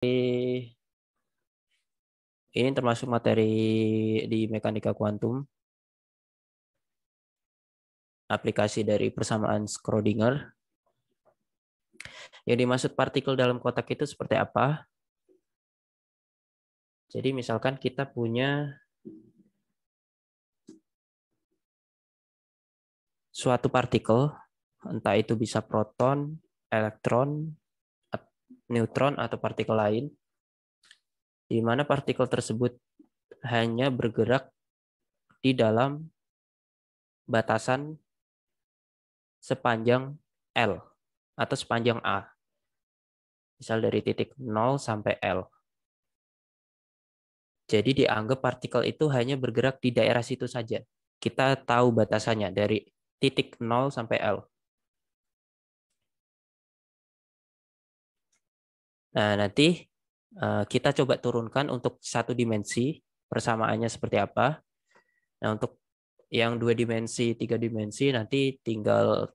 Ini termasuk materi di mekanika kuantum, aplikasi dari persamaan Schrödinger. Yang dimaksud partikel dalam kotak itu seperti apa? Jadi misalkan kita punya suatu partikel, entah itu bisa proton, elektron, neutron, atau partikel lain, di mana partikel tersebut hanya bergerak di dalam batasan sepanjang L atau sepanjang A. Misal dari titik 0 sampai L. Jadi dianggap partikel itu hanya bergerak di daerah situ saja. Kita tahu batasannya dari titik 0 sampai L. Nah, nanti kita coba turunkan untuk satu dimensi, persamaannya seperti apa. Nah, untuk yang 2 dimensi, 3 dimensi, nanti tinggal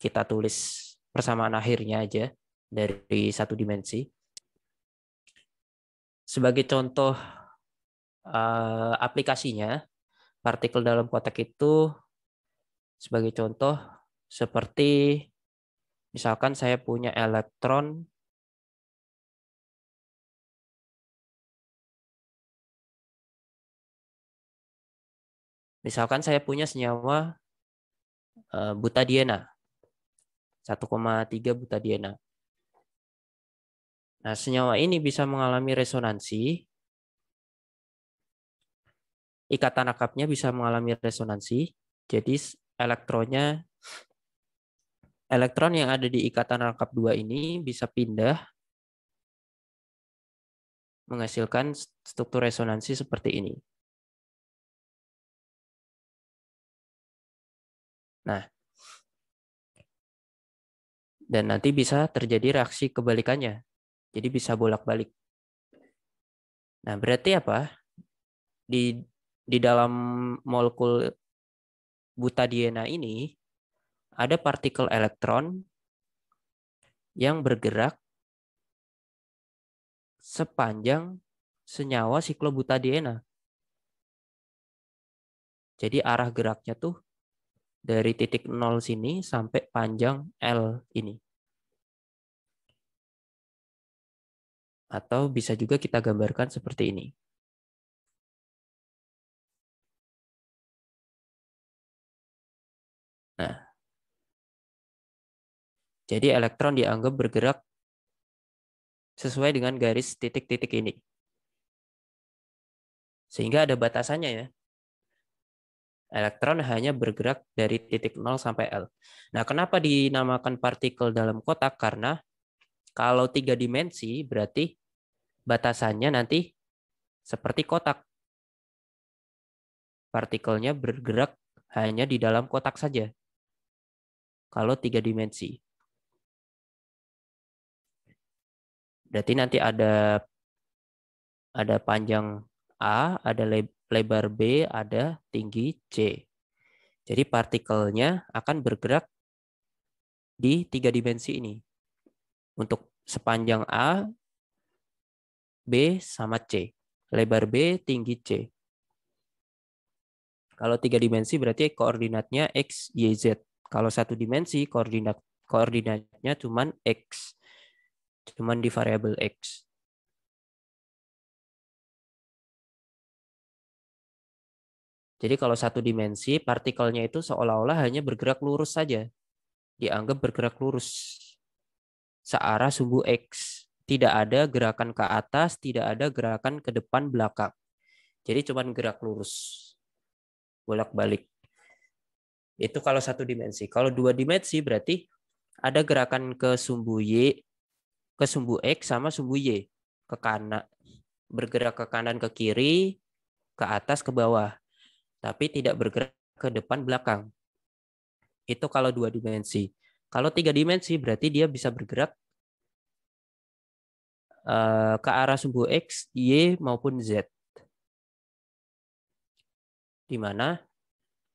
kita tulis persamaan akhirnya aja dari satu dimensi. Sebagai contoh aplikasinya, partikel dalam kotak itu sebagai contoh seperti misalkan saya punya elektron senyawa butadiena 1,3 butadiena. Nah, senyawa ini bisa mengalami resonansi, ikatan rangkapnya bisa mengalami resonansi. Jadi elektron yang ada di ikatan rangkap 2 ini bisa pindah menghasilkan struktur resonansi seperti ini. Nah, dan nanti bisa terjadi reaksi kebalikannya. Jadi bisa bolak-balik. Nah, berarti apa? Di dalam molekul butadiena ini ada partikel elektron yang bergerak sepanjang senyawa siklobutadiena. Jadi arah geraknya tuh dari titik 0 sini sampai panjang L ini. Atau bisa juga kita gambarkan seperti ini. Nah, jadi elektron dianggap bergerak sesuai dengan garis titik-titik ini. Sehingga ada batasannya ya. Elektron hanya bergerak dari titik 0 sampai L. Nah, kenapa dinamakan partikel dalam kotak? Karena kalau 3 dimensi berarti batasannya nanti seperti kotak. Partikelnya bergerak hanya di dalam kotak saja. Kalau 3 dimensi. Berarti nanti ada panjang A, ada lebar B, ada tinggi C. Jadi partikelnya akan bergerak di 3 dimensi ini. Untuk sepanjang A, B, sama C. Lebar B, tinggi C. Kalau 3 dimensi berarti koordinatnya X, Y, Z. Kalau satu dimensi koordinatnya cuman X. Cuman di variabel X. Jadi kalau satu dimensi, partikelnya itu seolah-olah hanya bergerak lurus saja. Dianggap bergerak lurus. Searah sumbu X. Tidak ada gerakan ke atas, tidak ada gerakan ke depan belakang. Jadi cuma gerak lurus. Bolak-balik. Itu kalau satu dimensi. Kalau 2 dimensi berarti ada gerakan ke sumbu Y, ke sumbu X sama sumbu Y. Ke kanan. Bergerak ke kanan ke kiri, ke atas ke bawah. Tapi tidak bergerak ke depan belakang. Itu kalau 2 dimensi. Kalau 3 dimensi berarti dia bisa bergerak ke arah sumbu X, Y, maupun Z. Di mana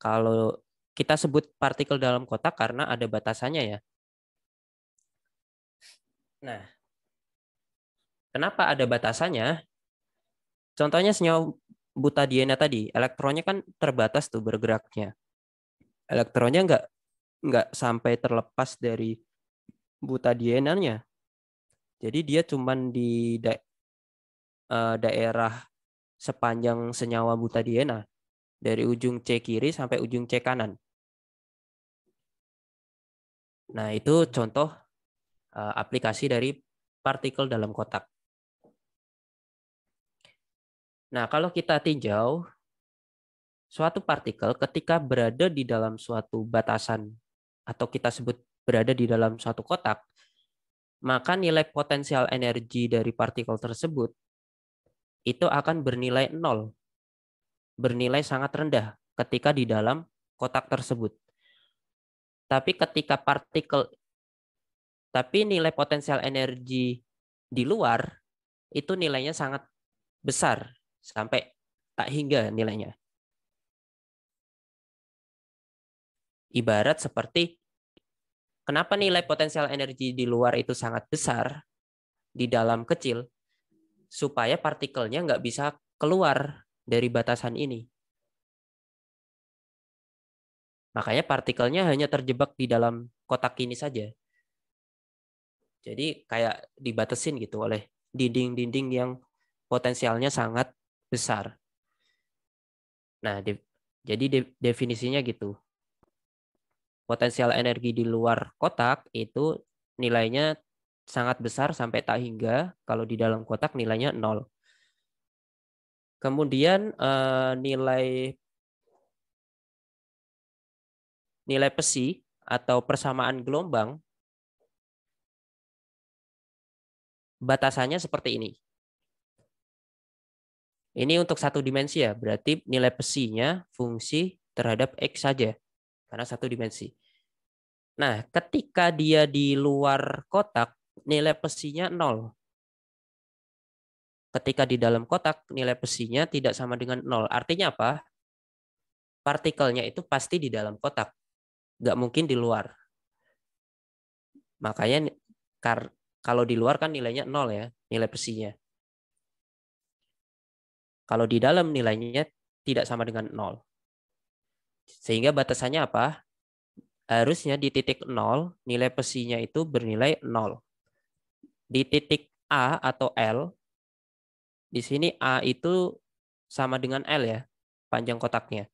kalau kita sebut partikel dalam kotak karena ada batasannya ya. Nah, Kenapa ada batasannya? Contohnya senyawa butadiena tadi, elektronnya kan terbatas tuh bergeraknya. Elektronnya nggak sampai terlepas dari butadienanya. Jadi dia cuman di daerah sepanjang senyawa butadiena dari ujung C kiri sampai ujung C kanan. Nah, itu contoh aplikasi dari partikel dalam kotak. Nah, kalau kita tinjau suatu partikel ketika berada di dalam suatu batasan atau kita sebut berada di dalam suatu kotak, maka nilai potensial energi dari partikel tersebut itu akan bernilai nol, bernilai sangat rendah ketika di dalam kotak tersebut. Tapi nilai potensial energi di luar itu nilainya sangat besar sampai tak hingga nilainya. Ibarat seperti kenapa nilai potensial energi di luar itu sangat besar, di dalam kecil, supaya partikelnya nggak bisa keluar dari batasan ini. Makanya partikelnya hanya terjebak di dalam kotak ini saja. Jadi kayak dibatasin gitu oleh dinding-dinding yang potensialnya sangat besar. Nah, jadi definisinya gitu. Potensial energi di luar kotak itu nilainya sangat besar sampai tak hingga, kalau di dalam kotak nilainya 0. Kemudian nilai psi atau persamaan gelombang batasannya seperti ini. Ini untuk satu dimensi ya, berarti nilai psinya fungsi terhadap X saja, karena satu dimensi. Nah, ketika dia di luar kotak, nilai psinya 0. Ketika di dalam kotak, nilai psinya tidak sama dengan 0. Artinya apa? Partikelnya itu pasti di dalam kotak, nggak mungkin di luar. Makanya kalau di luar kan nilainya 0 ya, nilai psinya. Kalau di dalam nilainya tidak sama dengan 0. Sehingga batasannya apa? Harusnya di titik 0, nilai psinya itu bernilai 0. Di titik A atau L, di sini A itu sama dengan L ya, panjang kotaknya.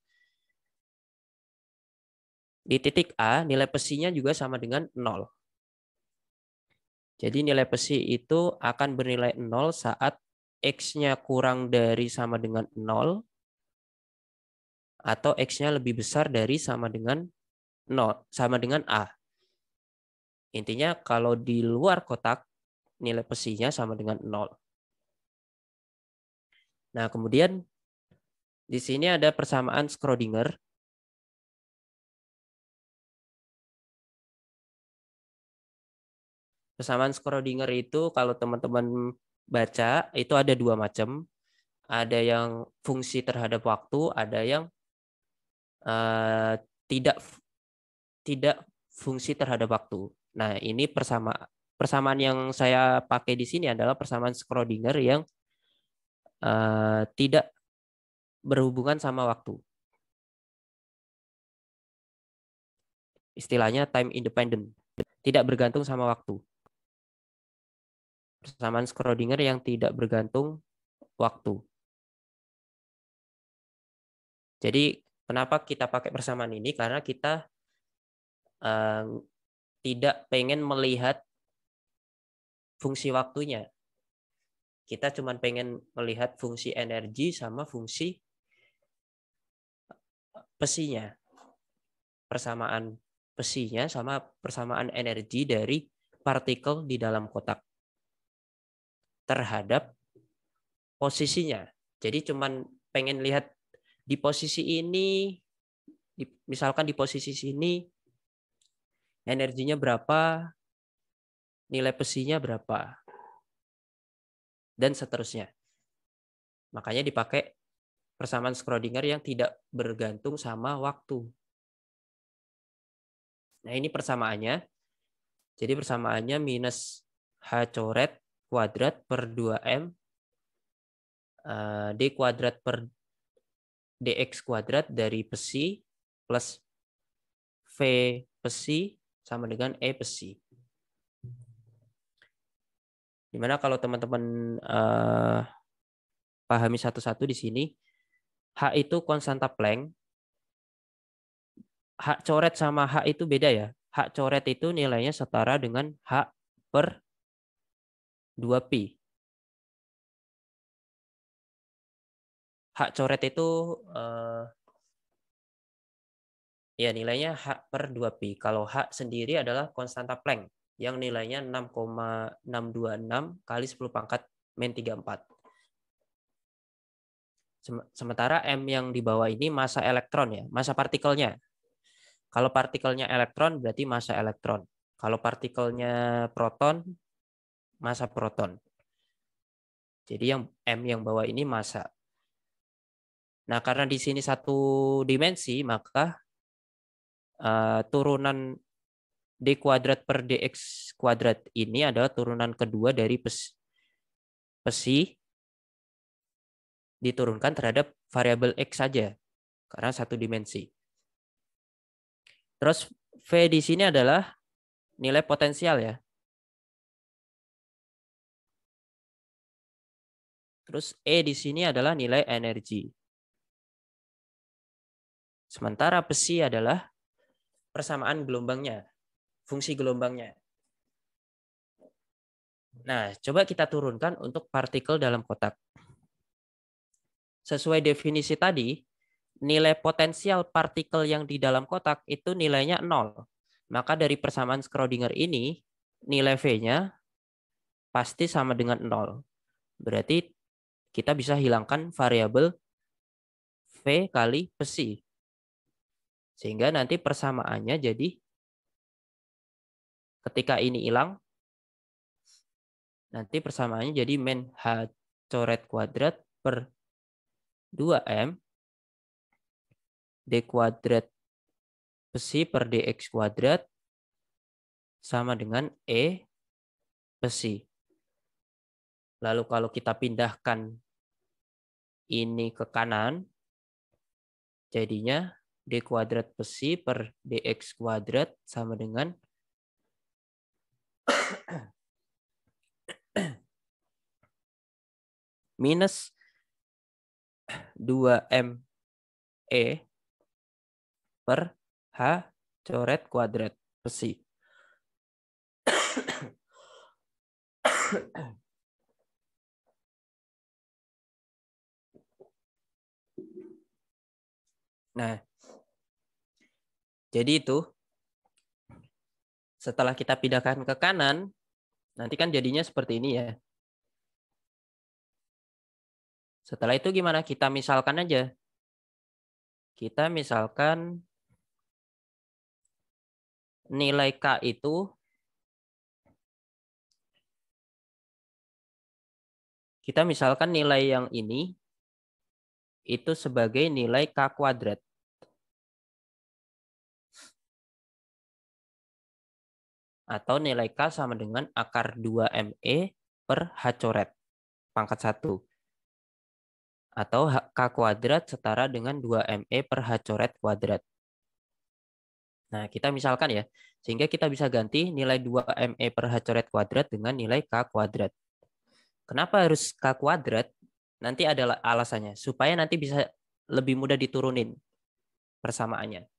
Di titik A, nilai psinya juga sama dengan 0. Jadi nilai psi itu akan bernilai 0 saat X-nya kurang dari sama dengan 0 atau X-nya lebih besar dari sama dengan 0, sama dengan A. Intinya kalau di luar kotak, nilai psinya sama dengan 0. Nah, kemudian di sini ada persamaan Schrödinger. Persamaan Schrödinger itu kalau teman-teman baca itu ada dua macam. Ada yang fungsi terhadap waktu, ada yang uh, tidak tidak fungsi terhadap waktu. Nah, ini persamaan yang saya pakai di sini adalah persamaan Schrödinger yang tidak berhubungan sama waktu. Istilahnya time independent, tidak bergantung sama waktu. Persamaan Schrödinger yang tidak bergantung waktu. Jadi kenapa kita pakai persamaan ini? Karena kita tidak pengen melihat fungsi waktunya. Kita cuma pengen melihat fungsi energi sama fungsi psinya. Persamaan psinya sama persamaan energi dari partikel di dalam kotak terhadap posisinya. Jadi cuman pengen lihat di posisi ini, misalkan di posisi sini energinya berapa, nilai psinya berapa, dan seterusnya. Makanya dipakai persamaan Schrödinger yang tidak bergantung sama waktu. Nah, ini persamaannya. Jadi persamaannya minus H coret kuadrat per 2M D kuadrat per dx kuadrat dari besi plus V besi sama dengan E besi. Dimana kalau teman-teman pahami satu-satu di sini, H itu konstanta Planck. H coret sama H itu beda ya. H coret itu nilainya setara dengan H per 2pi. H coret itu ya nilainya H per 2pi. Kalau H sendiri adalah konstanta Planck yang nilainya 6,626 kali 10 pangkat min 34. Sementara M yang di bawah ini massa elektron ya, massa partikelnya. Kalau partikelnya elektron berarti massa elektron. Kalau partikelnya proton, massa proton. Jadi yang M yang bawah ini massa. Nah, karena di sini satu dimensi, maka turunan D kuadrat per dx kuadrat ini adalah turunan kedua dari besi diturunkan terhadap variabel X saja, karena satu dimensi. Terus V di sini adalah nilai potensial ya. Terus E di sini adalah nilai energi. Sementara besi adalah persamaan gelombangnya, fungsi gelombangnya. Nah, coba kita turunkan untuk partikel dalam kotak. Sesuai definisi tadi, nilai potensial partikel yang di dalam kotak itu nilainya 0. Maka dari persamaan Schrödinger ini, nilai V-nya pasti sama dengan 0. Berarti kita bisa hilangkan variabel V kali besi. Sehingga nanti persamaannya jadi ketika ini hilang, nanti persamaannya jadi min H coret kuadrat per 2M D kuadrat besi per dx kuadrat sama dengan E besi. Lalu kalau kita pindahkan ini ke kanan, jadinya D kuadrat besi per dx kuadrat sama dengan minus 2ME per H coret kuadrat besi. Nah, jadi itu setelah kita pindahkan ke kanan, nanti kan jadinya seperti ini ya. Setelah itu gimana? Kita misalkan aja. Kita misalkan nilai K itu kita misalkan nilai yang ini itu sebagai nilai K kuadrat. Atau nilai K sama dengan akar 2ME per H coret pangkat 1. Atau K kuadrat setara dengan 2ME per H coret kuadrat. Nah, kita misalkan ya, sehingga kita bisa ganti nilai 2ME per H coret kuadrat dengan nilai K kuadrat. Kenapa harus K kuadrat? Nanti ada alasannya, supaya nanti bisa lebih mudah diturunin persamaannya.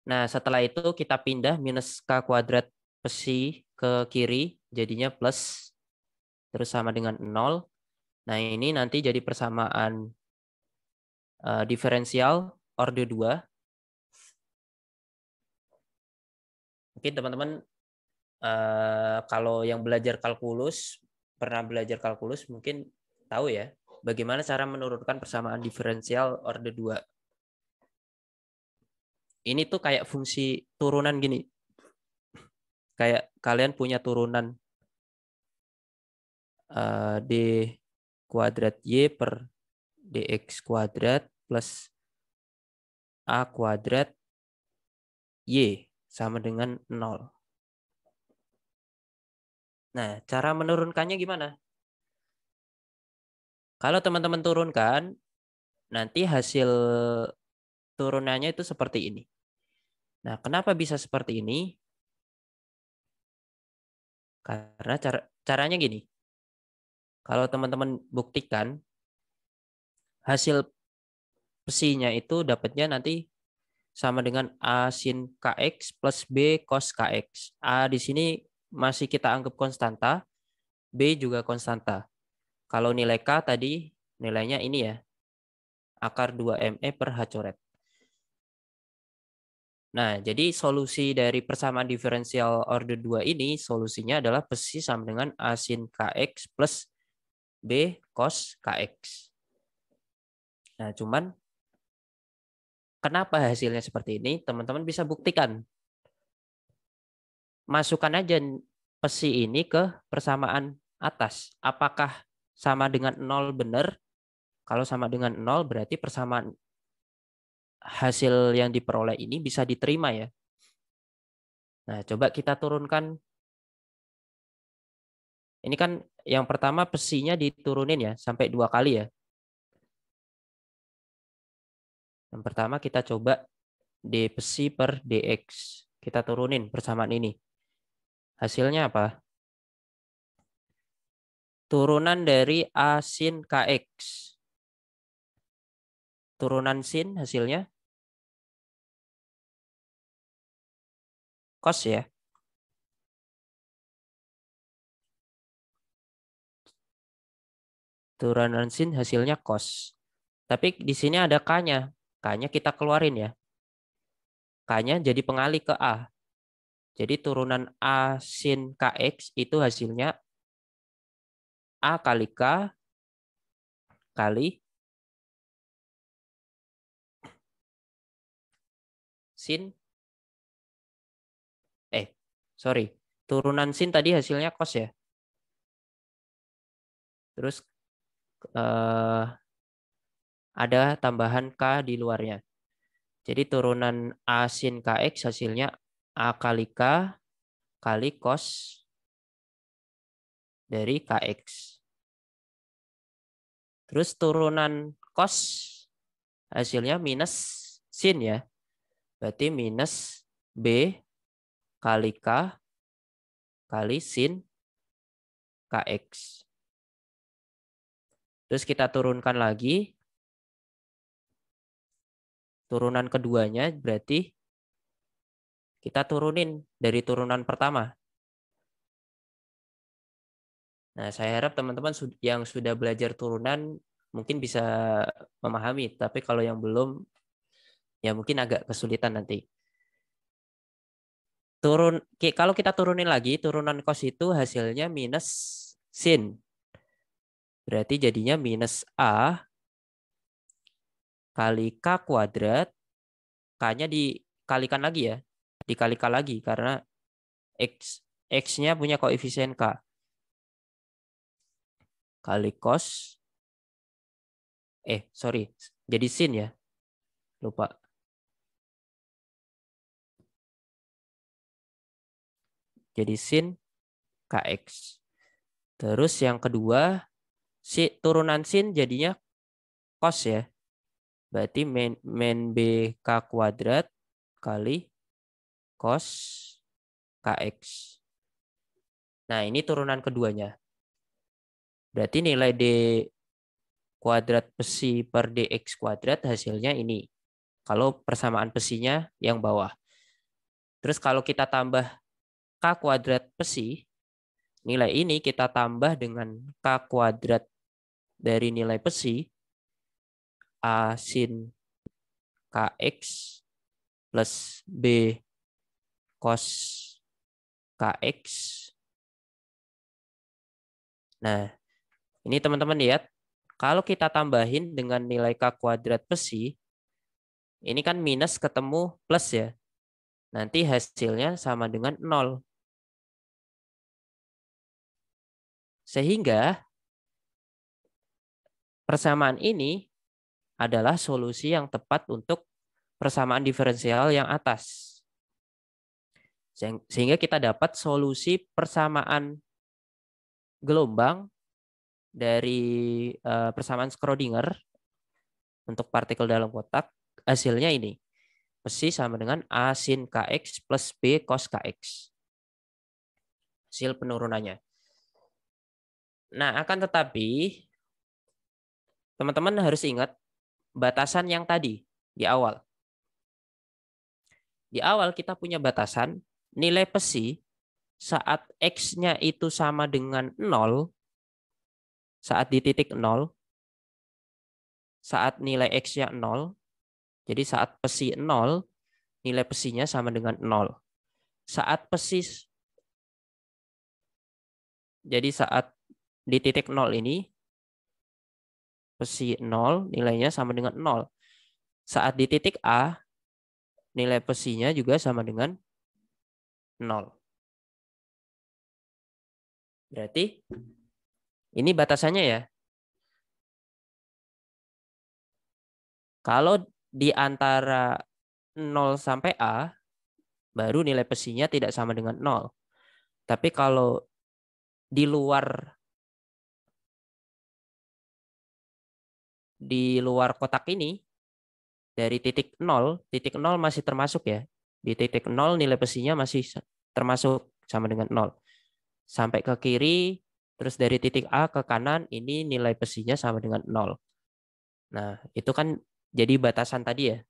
Nah, setelah itu kita pindah minus K kuadrat besi ke kiri, jadinya plus, terus sama dengan 0. Nah, ini nanti jadi persamaan diferensial orde 2. Mungkin teman-teman kalau yang pernah belajar kalkulus mungkin tahu ya, bagaimana cara menurunkan persamaan diferensial orde 2. Ini tuh kayak fungsi turunan gini. Kayak kalian punya turunan D kuadrat Y per dx kuadrat plus A kuadrat Y sama dengan 0. Nah, cara menurunkannya gimana? Kalau teman-teman turunkan, nanti hasil turunannya itu seperti ini. Nah, kenapa bisa seperti ini? Karena caranya gini. Kalau teman-teman buktikan, hasil psinya itu dapatnya nanti sama dengan A sin KX plus B cos KX. A di sini masih kita anggap konstanta, B juga konstanta. Kalau nilai K tadi nilainya ini ya, akar 2ME per H coret. Nah, jadi solusi dari persamaan diferensial order 2 ini, solusinya adalah psi sama dengan A sin KX plus B cos KX. Nah, cuman kenapa hasilnya seperti ini? Teman-teman bisa buktikan. Masukkan aja psi ini ke persamaan atas. Apakah sama dengan 0 benar? Kalau sama dengan 0 berarti persamaan hasil yang diperoleh ini bisa diterima ya. Nah, coba kita turunkan. Ini kan yang pertama psinya diturunin ya, sampai 2 kali ya. Yang pertama kita coba d psi per dx. Kita turunin persamaan ini. Hasilnya apa? Turunan dari A sin kx. Turunan sin hasilnya cos ya. Turunan sin hasilnya cos. Tapi di sini ada k-nya. K-nya kita keluarin ya. K-nya jadi pengalih ke A. Jadi turunan A sin kx itu hasilnya A kali K kali sin sorry. Turunan sin tadi hasilnya cos ya. Terus ada tambahan K di luarnya. Jadi turunan A sin kx hasilnya A kali K kali cos dari kx. Terus turunan cos hasilnya minus sin ya. Berarti minus B kali K kali sin kx. Terus kita turunkan lagi. Turunan keduanya berarti kita turunin dari turunan pertama. Nah, saya harap teman-teman yang sudah belajar turunan mungkin bisa memahami. Tapi kalau yang belum, ya mungkin agak kesulitan nanti. Kalau kita turunin lagi, turunan cos itu hasilnya minus sin. Berarti jadinya minus A kali K kuadrat. K-nya dikalikan lagi ya. Dikalikan lagi karena X-nya punya koefisien K. Kali cos. Sorry. Jadi sin ya. Lupa. Jadi sin KX. Terus yang kedua, turunan sin jadinya cos ya. Berarti min B K kuadrat kali cos KX. Nah, ini turunan keduanya. Berarti nilai D kuadrat psi per DX kuadrat hasilnya ini. Kalau persamaan psinya yang bawah. Terus kalau kita tambah K kuadrat psi, nilai ini kita tambah dengan K kuadrat dari nilai psi, A sin KX plus B cos KX. Nah, ini teman-teman lihat. Kalau kita tambahin dengan nilai K kuadrat psi, ini kan minus ketemu plus ya. Nanti hasilnya sama dengan 0. Sehingga persamaan ini adalah solusi yang tepat untuk persamaan diferensial yang atas. Sehingga kita dapat solusi persamaan gelombang dari persamaan Schrödinger untuk partikel dalam kotak, hasilnya ini. Psi sama dengan A sin Kx plus B cos Kx. Hasil penurunannya. Nah, akan tetapi teman-teman harus ingat batasan yang tadi di awal. Di awal kita punya batasan nilai psi saat X-nya itu sama dengan 0, saat di titik 0, saat nilai X-nya 0, jadi saat psi 0, nilai psinya sama dengan 0. Saat psi, jadi saat di titik 0 ini, psi 0 nilainya sama dengan 0. Saat di titik A, nilai psinya juga sama dengan 0. Berarti ini batasannya ya. Kalau di antara 0 sampai A, baru nilai psinya tidak sama dengan 0. Tapi kalau di luar kotak ini, dari titik 0 masih termasuk ya. Di titik 0 nilai psinya masih termasuk sama dengan 0. Sampai ke kiri, terus dari titik A ke kanan, ini nilai psinya sama dengan 0. Nah, itu kan jadi batasan tadi ya.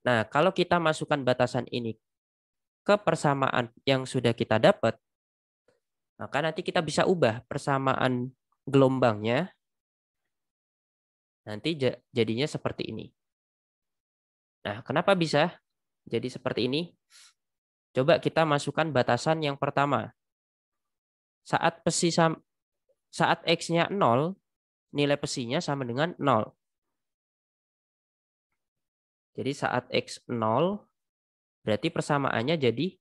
Nah, kalau kita masukkan batasan ini ke persamaan yang sudah kita dapat, maka nanti kita bisa ubah persamaan gelombangnya. Nanti jadinya seperti ini. Nah, kenapa bisa jadi seperti ini? Coba kita masukkan batasan yang pertama. Saat X-nya 0, nilai psinya sama dengan 0. Jadi saat X 0, berarti persamaannya jadi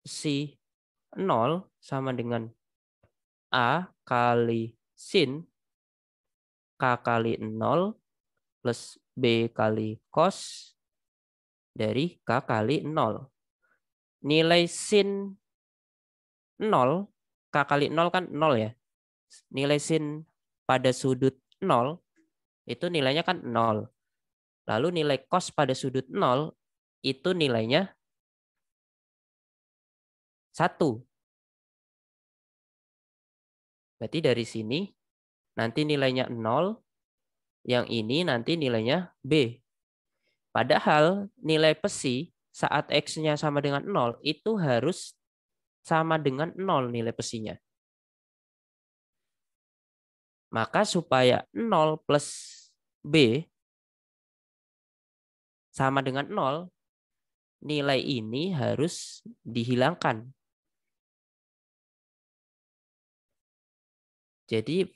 psi 0 sama dengan A kali sin K kali 0 plus B kali cos dari K kali 0. Nilai sin 0, K kali 0 kan 0 ya. Nilai sin pada sudut 0 itu nilainya kan 0. Lalu nilai cos pada sudut 0 itu nilainya 1. Berarti dari sini nanti nilainya 0, yang ini nanti nilainya B. Padahal nilai psi saat X-nya sama dengan 0 itu harus sama dengan 0 nilai psinya. Maka supaya 0 plus B sama dengan 0, nilai ini harus dihilangkan. Jadi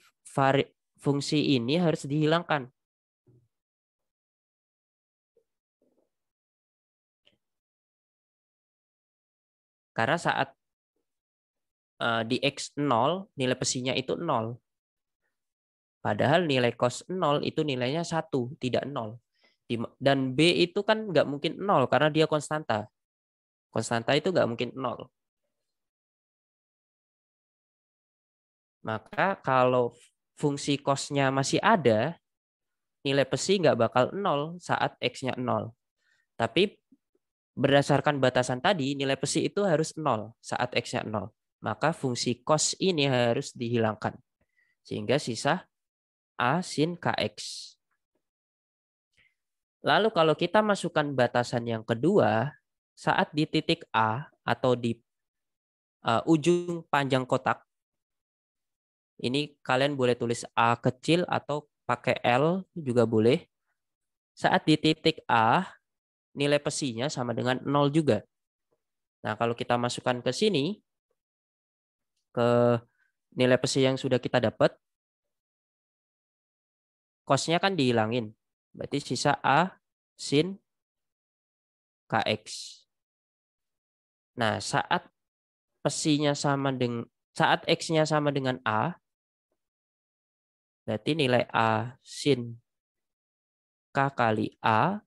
fungsi ini harus dihilangkan. Karena saat di X0 nilai psinya itu 0. Padahal nilai cos 0 itu nilainya 1, tidak 0. Dan B itu kan nggak mungkin 0 karena dia konstanta. Konstanta itu nggak mungkin 0. Maka kalau fungsi cosnya masih ada, nilai psi nggak bakal 0 saat X-nya 0. Tapi berdasarkan batasan tadi, nilai psi itu harus 0 saat X-nya 0. Maka fungsi cos ini harus dihilangkan. Sehingga sisa A sin Kx. Lalu kalau kita masukkan batasan yang kedua, saat di titik A atau di ujung panjang kotak, ini kalian boleh tulis A kecil atau pakai L juga boleh. Saat di titik A, nilai psinya sama dengan 0 juga. Nah, kalau kita masukkan ke sini, ke nilai psi yang sudah kita dapat, cosnya kan dihilangin. Berarti sisa A sin Kx. Nah, saat X-nya sama dengan A, berarti nilai A sin K kali A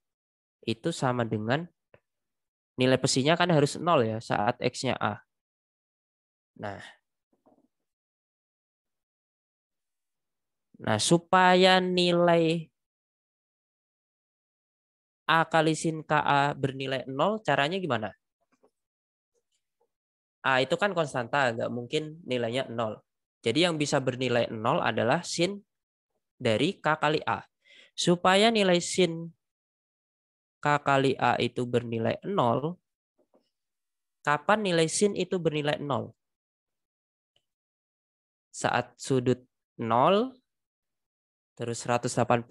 itu sama dengan nilai psinya kan harus 0 ya saat X-nya A. Nah, supaya nilai A kali sin KA bernilai 0, caranya gimana? A itu kan konstanta, nggak mungkin nilainya 0. Jadi yang bisa bernilai 0 adalah sin dari K kali A. Supaya nilai sin K kali A itu bernilai 0, kapan nilai sin itu bernilai 0? Saat sudut 0, terus 180,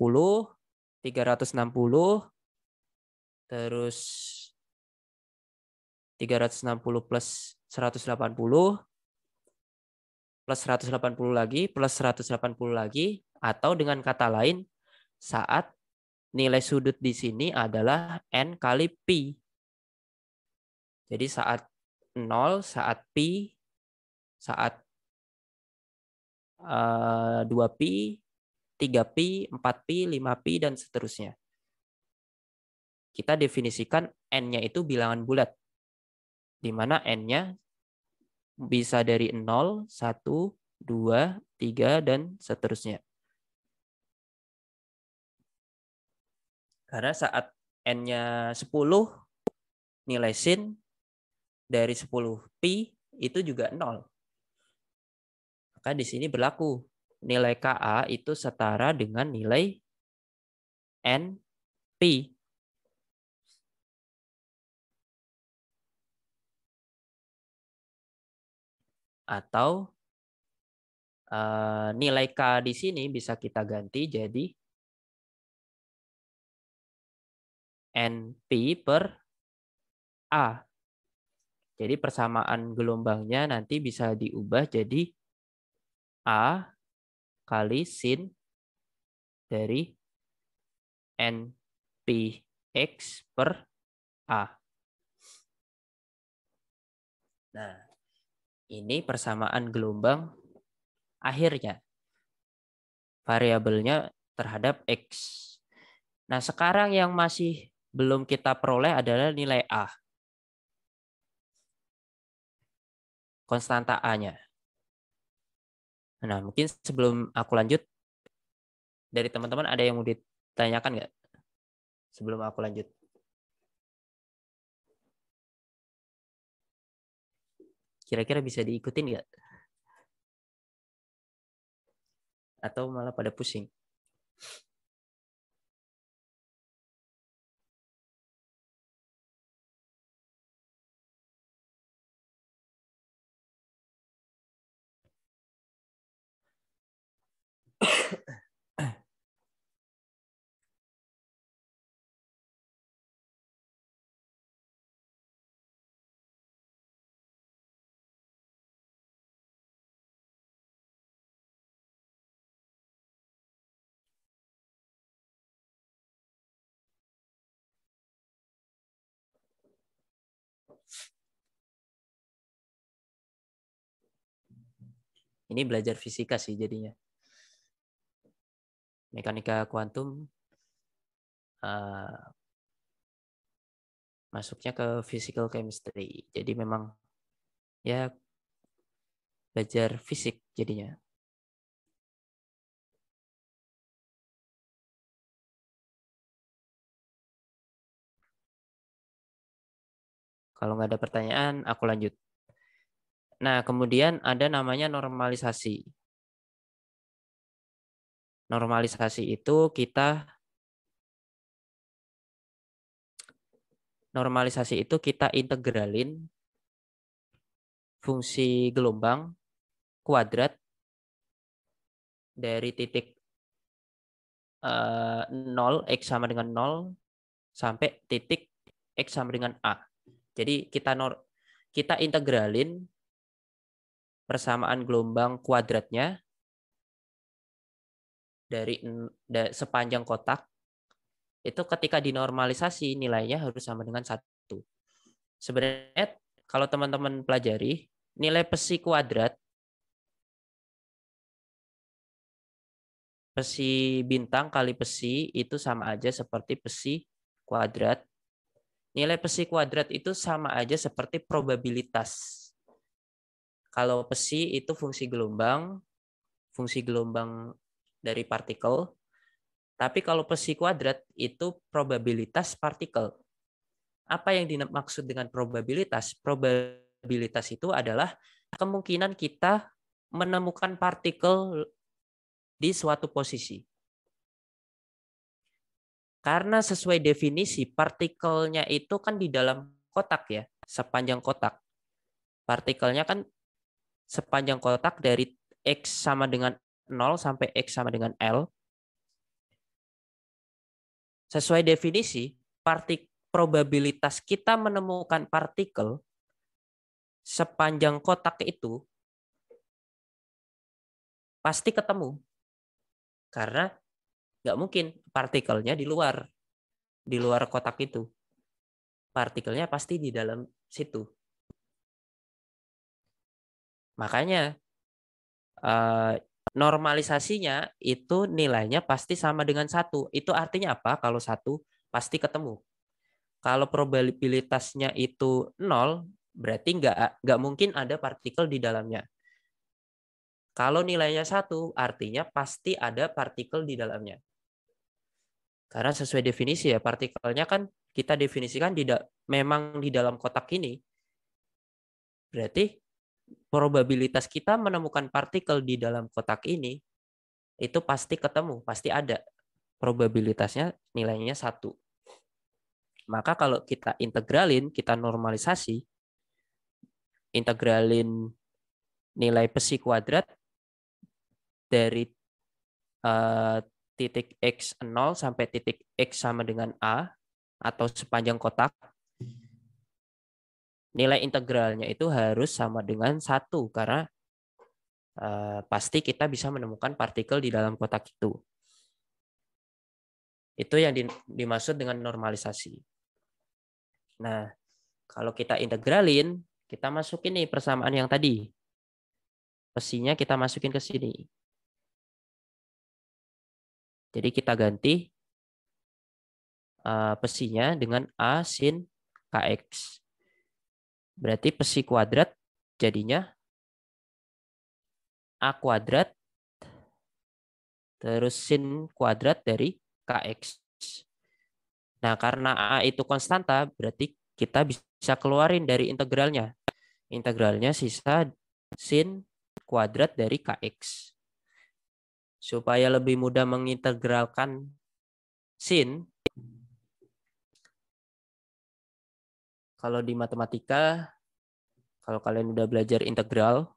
360, terus 360 plus 180, plus 180 lagi, plus 180 lagi, atau dengan kata lain, saat nilai sudut di sini adalah N kali Pi. Jadi saat 0, saat Pi, saat 2Pi, 3Pi, 4Pi, 5Pi, dan seterusnya. Kita definisikan N-nya itu bilangan bulat, di mana N-nya bisa dari 0, 1, 2, 3, dan seterusnya. Karena saat N-nya 10, nilai sin dari 10 Pi itu juga 0. Maka di sini berlaku nilai Ka itu setara dengan nilai N Pi. Atau nilai K di sini bisa kita ganti jadi NP per A. Jadi persamaan gelombangnya nanti bisa diubah jadi A kali sin dari NPX per A. Nah, ini persamaan gelombang akhirnya. Variabelnya terhadap X. Nah, sekarang yang masih belum kita peroleh adalah nilai A. Konstanta A-nya. Nah, mungkin sebelum aku lanjut, dari teman-teman ada yang mau ditanyakan nggak? Sebelum aku lanjut. Kira-kira bisa diikutin nggak? Atau malah pada pusing? Ini belajar fisika sih jadinya. Mekanika kuantum masuknya ke physical chemistry. Jadi memang ya belajar fisik jadinya. Kalau nggak ada pertanyaan, aku lanjut. Nah, kemudian ada namanya normalisasi. Normalisasi itu kita integralin fungsi gelombang kuadrat dari titik 0, X sama dengan 0, sampai titik X sama dengan A. Jadi kita integralin persamaan gelombang kuadratnya dari sepanjang kotak, itu ketika dinormalisasi nilainya harus sama dengan 1. Sebenarnya kalau teman-teman pelajari, nilai psi kuadrat, psi bintang kali psi itu sama aja seperti psi kuadrat. Nilai psi kuadrat itu sama aja seperti probabilitas. Kalau psi itu fungsi gelombang dari partikel. Tapi kalau psi kuadrat itu probabilitas partikel. Apa yang dimaksud dengan probabilitas? Probabilitas itu adalah kemungkinan kita menemukan partikel di suatu posisi. Karena sesuai definisi, partikelnya itu kan di dalam kotak ya, sepanjang kotak. Partikelnya kan sepanjang kotak dari X sama dengan 0 sampai X sama dengan L. Sesuai definisi, probabilitas kita menemukan partikel sepanjang kotak itu pasti ketemu. Karena nggak mungkin partikelnya di luar kotak itu. Partikelnya pasti di dalam situ. Makanya normalisasinya itu nilainya pasti sama dengan 1. Itu artinya apa? Kalau 1 pasti ketemu. Kalau probabilitasnya itu 0, berarti nggak mungkin ada partikel di dalamnya. Kalau nilainya 1, artinya pasti ada partikel di dalamnya. Karena sesuai definisi ya, partikelnya kan kita definisikan memang di dalam kotak ini. Berarti probabilitas kita menemukan partikel di dalam kotak ini itu pasti ketemu, pasti ada. Probabilitasnya nilainya 1. Maka kalau kita integralin, kita normalisasi, integralin nilai psi kuadrat dari titik x0 sampai titik x sama dengan a atau sepanjang kotak, nilai integralnya itu harus sama dengan 1 karena pasti kita bisa menemukan partikel di dalam kotak itu. Itu yang dimaksud dengan normalisasi. Nah, kalau kita integralin, kita masukin nih persamaan yang tadi. Psinya kita masukin ke sini. Jadi kita ganti psinya dengan A sin Kx. Berarti psi kuadrat jadinya A kuadrat terus sin kuadrat dari Kx. Nah, karena A itu konstanta, berarti kita bisa keluarin dari integralnya. Integralnya sisa sin kuadrat dari Kx. Supaya lebih mudah mengintegralkan sin, kalau di matematika, kalau kalian udah belajar integral,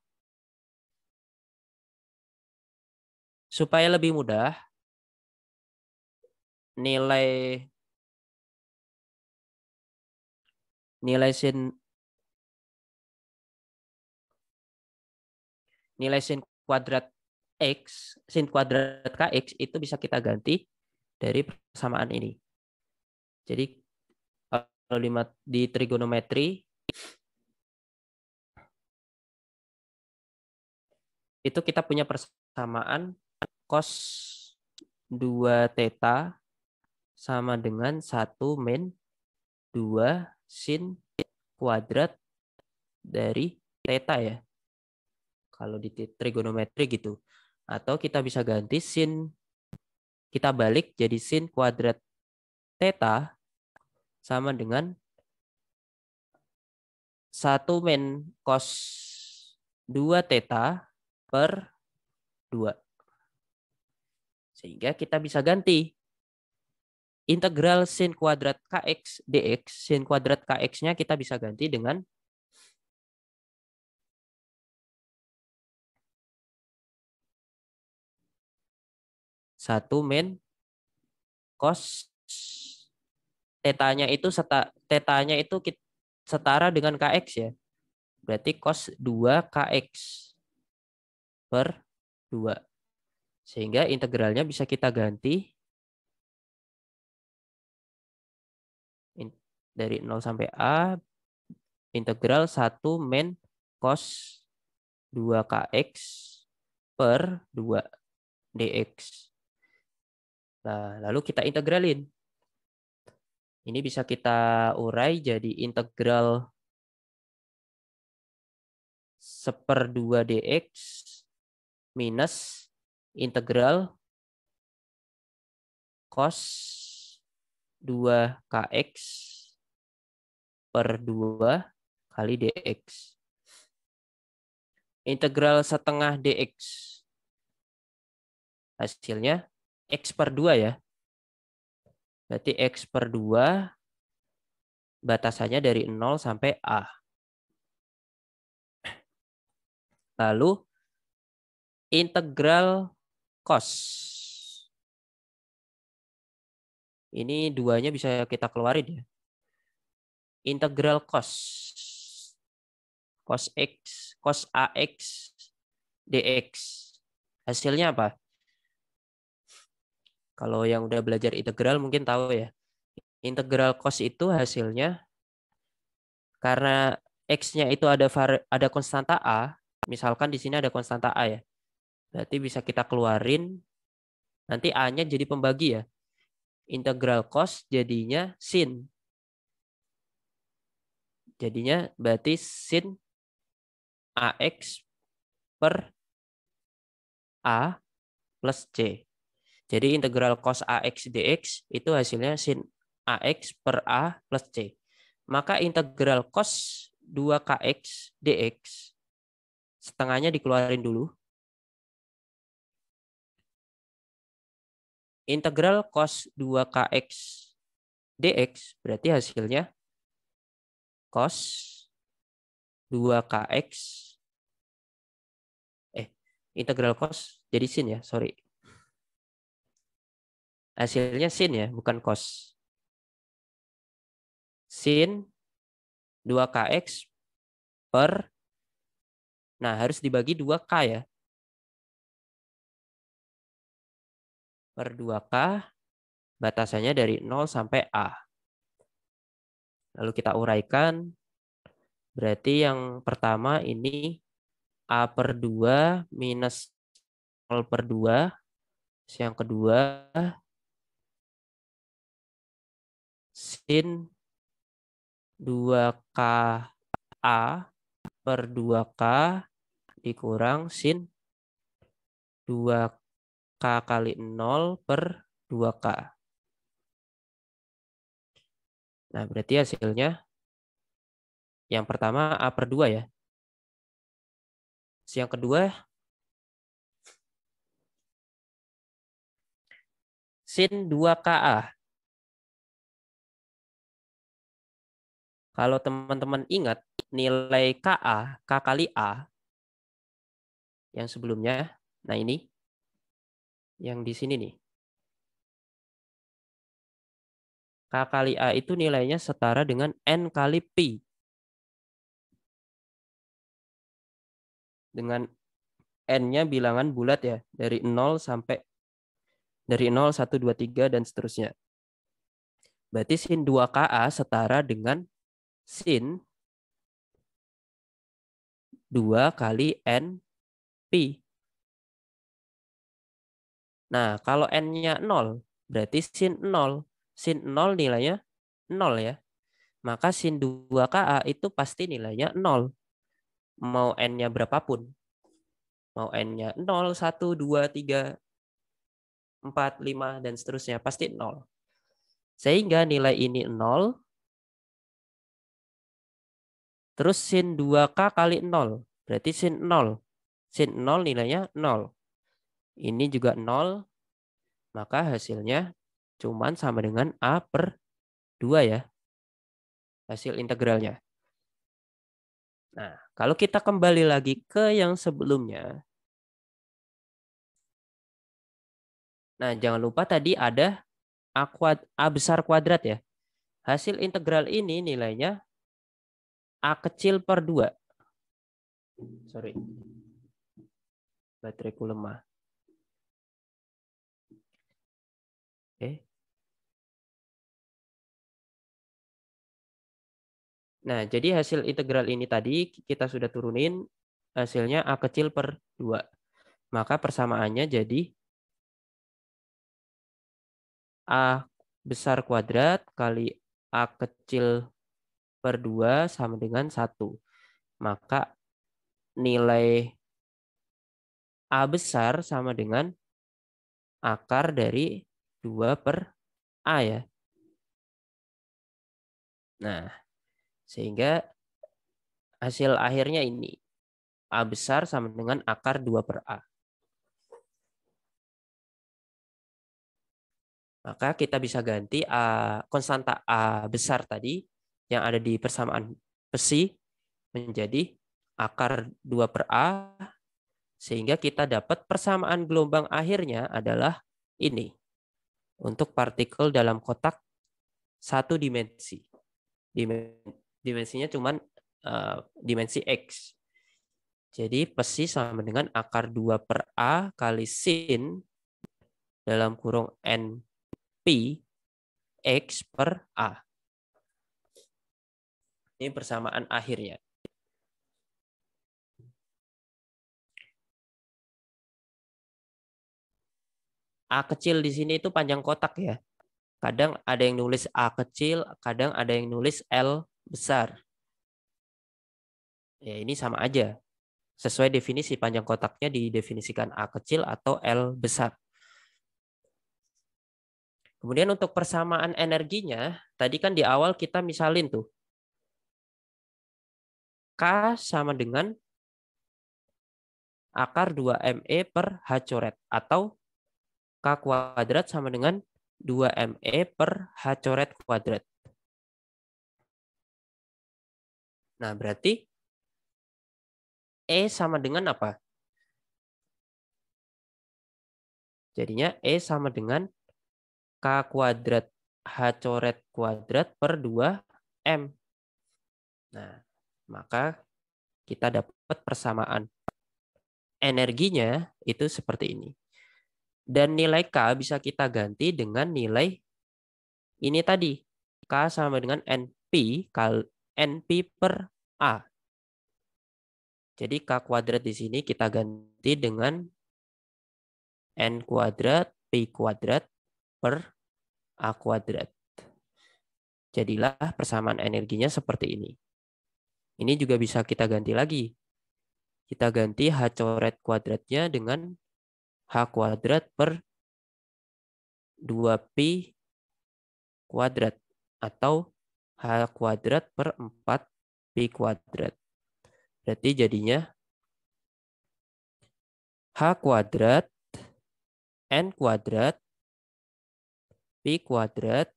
supaya lebih mudah, nilai sin kuadrat x, sin kuadrat kx itu bisa kita ganti dari persamaan ini. Jadi kalau di trigonometri itu kita punya persamaan cos 2 theta sama dengan 1 min 2 sin kuadrat dari theta ya. Kalau di trigonometri gitu. Atau kita bisa ganti sin, kita balik jadi sin kuadrat theta sama dengan 1 min cos 2 theta per 2. Sehingga kita bisa ganti integral sin kuadrat kx dx, sin kuadrat kx-nya kita bisa ganti dengan 1 min cos tetanya itu setara dengan kx ya. Berarti cos 2 kx per 2. Sehingga integralnya bisa kita ganti dari 0 sampai A, integral 1 min cos 2 kx per 2 dx. Nah, lalu kita integralin. Ini bisa kita urai jadi integral 1/2 dx minus integral cos 2kx per 2 kali dx. Integral setengah dx. Hasilnya x per 2 ya. Berarti x per 2 batasannya dari 0 sampai A. Lalu integral cos. Ini duanya bisa kita keluarin ya. Integral cos. Cos x, cos AX dx. Hasilnya apa? Kalau yang udah belajar integral mungkin tahu ya. Integral cos itu hasilnya karena x-nya itu ada konstanta A, misalkan di sini ada konstanta A ya. Berarti bisa kita keluarin, nanti A-nya jadi pembagi ya. Integral cos jadinya sin. Jadinya berarti sin AX per A plus C. Jadi integral cos AX dx itu hasilnya sin AX per A plus C. Maka integral cos 2kx dx setengahnya dikeluarin dulu. Integral cos 2kx dx berarti hasilnya cos 2kx integral cos jadi sin ya, sorry. Hasilnya sin ya, bukan cos. Sin 2kx per, nah harus dibagi 2k ya. Per 2k batasannya dari 0 sampai A. Lalu kita uraikan. Berarti yang pertama ini A per 2 minus 0 per 2. Yang kedua sin 2k A per 2k dikurang sin 2k kali 0 per 2k. Nah, berarti hasilnya yang pertama A per 2 ya. Yang kedua sin 2KA. Kalau teman-teman ingat nilai KA, K kali A yang sebelumnya, nah ini yang di sini nih. K kali A itu nilainya setara dengan N kali Pi. Dengan N-nya bilangan bulat ya, dari 0 sampai dari 0, 1, 2, 3 dan seterusnya. Berarti sin 2KA setara dengan sin 2 kali N Pi. Nah, kalau N-nya 0, berarti sin 0. Sin 0 nilainya 0 ya. Maka sin 2KA itu pasti nilainya 0. Mau N-nya berapapun. Mau N-nya 0, 1, 2, 3, 4, 5, dan seterusnya. Pasti 0. Sehingga nilai ini 0. Terus sin 2K kali 0. Berarti sin 0. Sin 0 nilainya 0. Ini juga 0. Maka hasilnya cuman sama dengan A per 2 ya. Hasil integralnya. Nah, kalau kita kembali lagi ke yang sebelumnya. Nah, jangan lupa tadi ada A besar kuadrat ya. Hasil integral ini nilainya A kecil per 2. Sorry. Bateraiku lemah. Oke. Nah, jadi hasil integral ini tadi kita sudah turunin. Hasilnya A kecil per 2. Maka persamaannya jadi A besar kuadrat kali A kecil per 2 sama dengan 1. Maka nilai A besar sama dengan akar dari 2 per A ya. Nah, sehingga hasil akhirnya ini. A besar sama dengan akar 2 per A. Maka kita bisa ganti konstanta A besar tadi yang ada di persamaan besi menjadi akar 2 per A, sehingga kita dapat persamaan gelombang akhirnya adalah ini. Untuk partikel dalam kotak satu dimensi. Dimensinya cuma dimensi X. Jadi besi sama dengan akar 2 per A kali sin dalam kurung NP X per A. Ini persamaan akhirnya. A kecil di sini itu panjang kotak ya. Kadang ada yang nulis A kecil, kadang ada yang nulis L besar. Ya, ini sama aja. Sesuai definisi panjang kotaknya didefinisikan A kecil atau L besar. Kemudian untuk persamaan energinya, tadi kan di awal kita misalin tuh. K sama dengan akar 2ME per H coret. Atau K kuadrat sama dengan 2ME per H coret kuadrat. Nah, berarti E sama dengan apa? Jadinya E sama dengan K kuadrat H coret kuadrat per 2M. Nah, maka kita dapat persamaan energinya itu seperti ini. Dan nilai K bisa kita ganti dengan nilai ini tadi. K sama dengan NP kali NP per A. Jadi K kuadrat di sini kita ganti dengan N kuadrat P kuadrat per A kuadrat. Jadilah persamaan energinya seperti ini. Ini juga bisa kita ganti lagi. Kita ganti H coret kuadratnya dengan H kuadrat per 2Pi kuadrat. Atau H kuadrat per 4Pi kuadrat. Berarti jadinya H kuadrat N kuadrat Pi kuadrat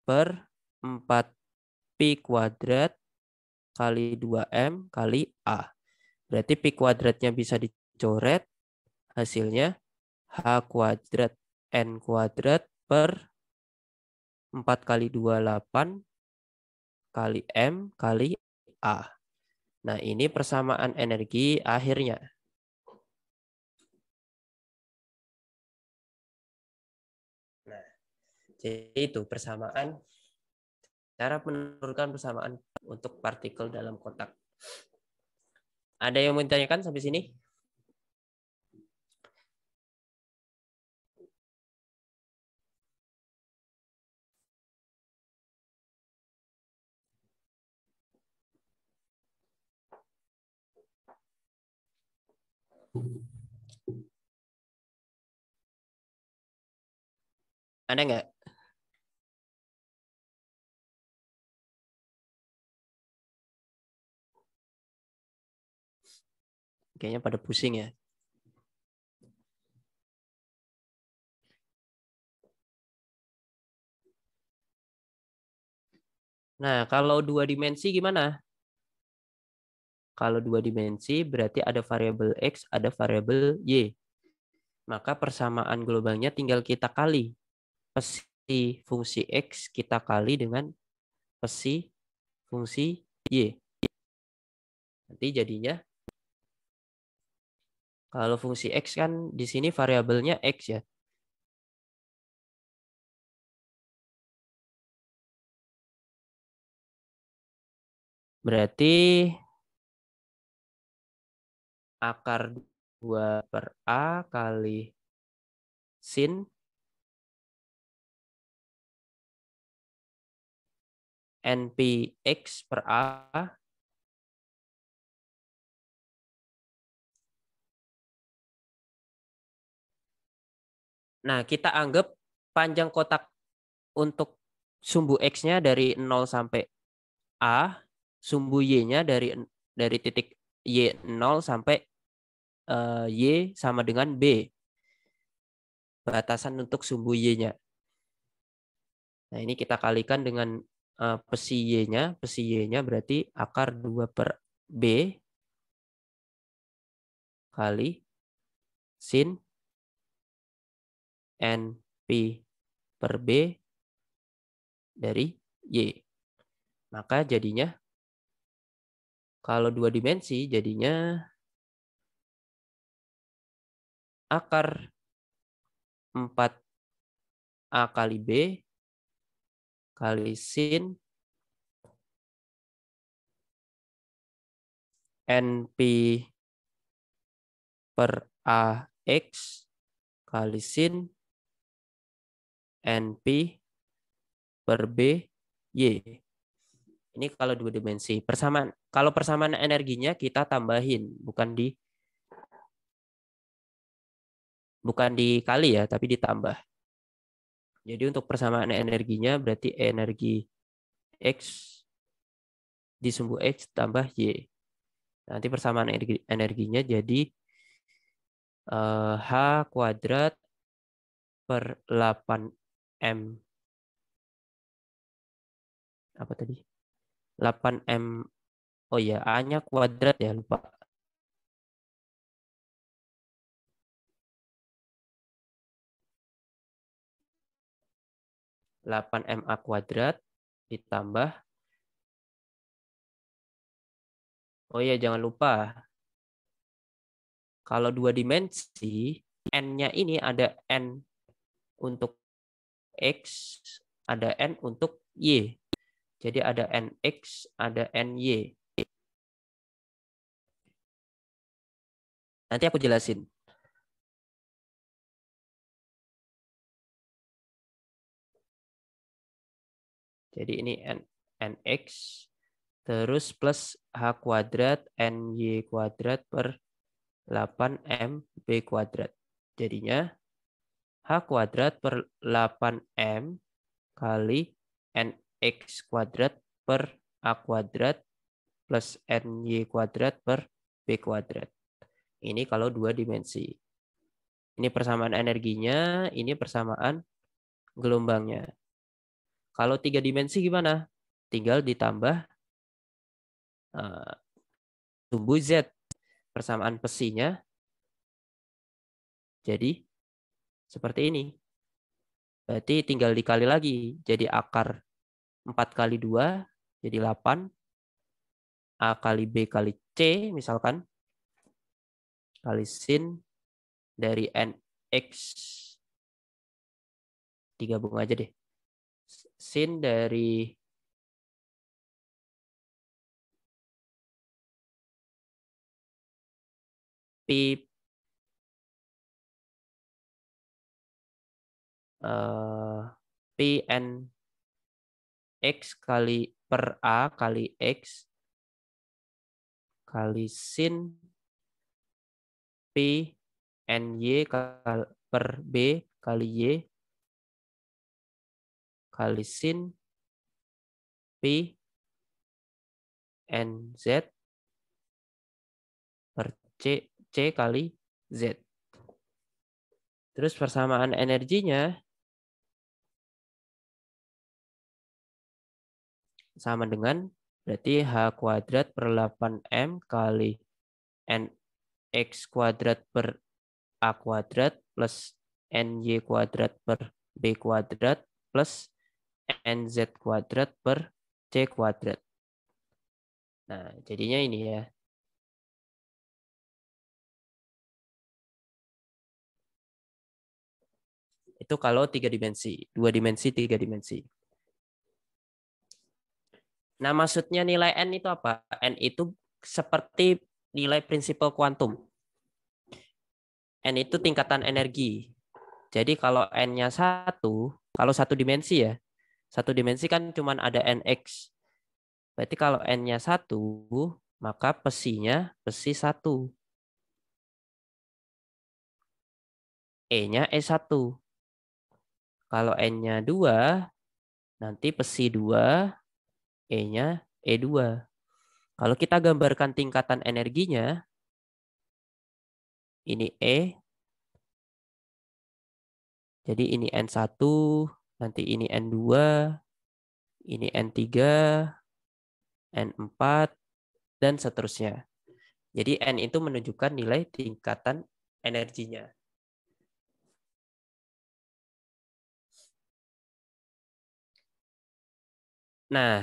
per 4Pi kuadrat kali 2M kali A. Berarti Pi kuadratnya bisa dicoret. Hasilnya H kuadrat N kuadrat per 4 kali 2, 8 kali M kali A. Nah, ini persamaan energi akhirnya. Nah, jadi itu persamaan, cara menentukan persamaan untuk partikel dalam kotak. Ada yang mau ditanyakan sampai sini? Ada nggak? Kayaknya pada pusing ya. Nah, kalau 2 dimensi gimana? Kalau 2 dimensi berarti ada variabel X, ada variabel Y. Maka persamaan gelombangnya tinggal kita kali. Pesi fungsi X kita kali dengan pesi fungsi Y. Nanti jadinya, kalau fungsi X kan di sini variabelnya X ya. Berarti akar 2 per A kali sin NP X per A Nah, kita anggap panjang kotak untuk sumbu X-nya dari 0 sampai A, sumbu Y-nya dari titik Y 0 sampai Y sama dengan B. Batasan untuk sumbu Y-nya. Nah, ini kita kalikan dengan pesi Y-nya. Pesi Y-nya berarti akar 2 per B kali sin NP per B dari Y. Maka jadinya kalau 2 dimensi jadinya akar 4A kali B kali sin NP per AX kali sin NP per B Y. Ini kalau 2 dimensi. Kalau persamaan energinya kita tambahin, bukan dikali ya, tapi ditambah. Jadi untuk persamaan energinya berarti energi X di sumbu X tambah Y. Nanti persamaan energinya jadi H kuadrat per 8M. Apa tadi? 8M. Oh ya, A-nya kuadrat ya, lupa. 8MA kuadrat ditambah. Oh ya, jangan lupa. Kalau 2 dimensi, N-nya ini ada N untuk X, ada N untuk Y. Jadi ada NX, ada NY. Nanti aku jelasin. Jadi ini NX, terus plus H kuadrat NY kuadrat per 8MB kuadrat. Jadinya H kuadrat per 8M kali NX kuadrat per A kuadrat plus NY kuadrat per B kuadrat. Ini kalau 2 dimensi. Ini persamaan energinya, ini persamaan gelombangnya. Kalau 3 dimensi gimana? Tinggal ditambah sumbu Z. Persamaan pesinya jadi seperti ini. Berarti tinggal dikali lagi. Jadi akar 4 kali 2 jadi 8. A kali B kali C misalkan. Kali sin dari NX. Digabung aja deh. Sin dari P Pn X kali per A kali X kali sin P NY per B kali Y kali sin P NZ per C kali Z. Terus persamaan energinya sama dengan berarti H kuadrat per 8M kali NX kuadrat per A kuadrat plus NY kuadrat per B kuadrat plus NZ kuadrat per C kuadrat. Nah, jadinya ini ya. Itu kalau 3 dimensi, 2 dimensi, 3 dimensi. Nah, maksudnya nilai N itu apa? N itu seperti nilai prinsipal kuantum. N itu tingkatan energi. Jadi kalau N-nya 1, kalau 1 dimensi ya, 1 dimensi kan cuma ada NX. Berarti kalau N-nya 1, maka pesinya pesi 1. E-nya E1. Kalau N-nya 2, nanti psi 2, E-nya E2. Kalau kita gambarkan tingkatan energinya, ini E, jadi ini N1, nanti ini N2, ini N3, N4, dan seterusnya. Jadi N itu menunjukkan nilai tingkatan energinya. Nah,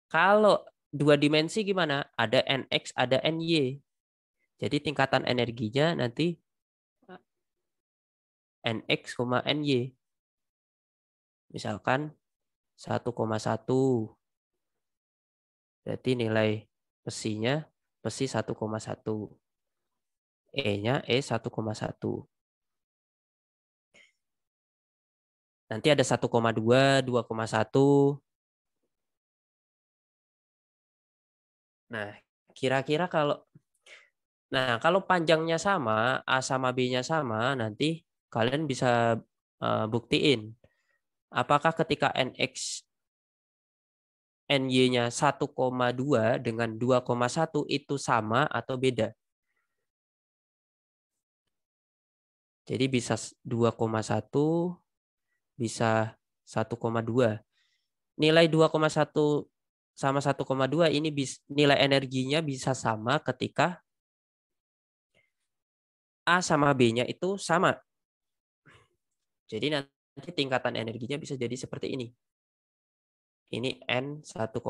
kalau dua dimensi gimana? Ada NX, ada NY. Jadi tingkatan energinya nanti NX, NY. Misalkan 1,1. Berarti nilai pesinya pesi 1,1. E-nya E 1,1. Nanti ada 1,2, 2,1. Nah, kira-kira kalau panjangnya sama, A sama B-nya sama, nanti kalian bisa buktiin apakah ketika NX NY-nya 1,2 dengan 2,1 itu sama atau beda. Jadi bisa 2,1, bisa 1,2. Nilai 2,1 sama 1,2 ini nilai energinya bisa sama ketika A sama B-nya itu sama. Jadi nanti tingkatan energinya bisa jadi seperti ini. Ini N 1,1.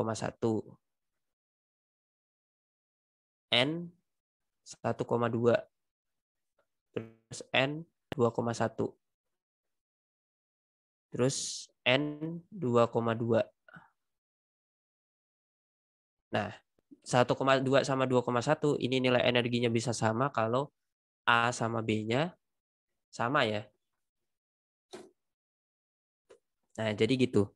N 1,2. Terus N 2,1. Terus N 2,2. Nah, 1,2 sama 2,1 ini nilai energinya bisa sama kalau A sama B-nya sama ya. Nah, jadi gitu.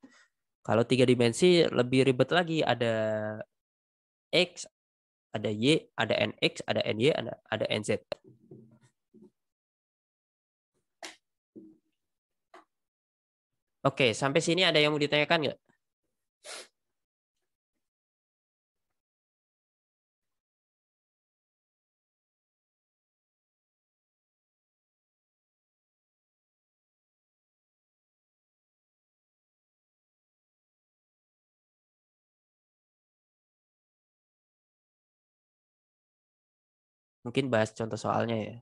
Kalau 3 dimensi lebih ribet lagi. Ada X, ada Y, ada NX, ada NY, ada NZ. Oke, sampai sini ada yang mau ditanyakan nggak? Mungkin bahas contoh soalnya ya.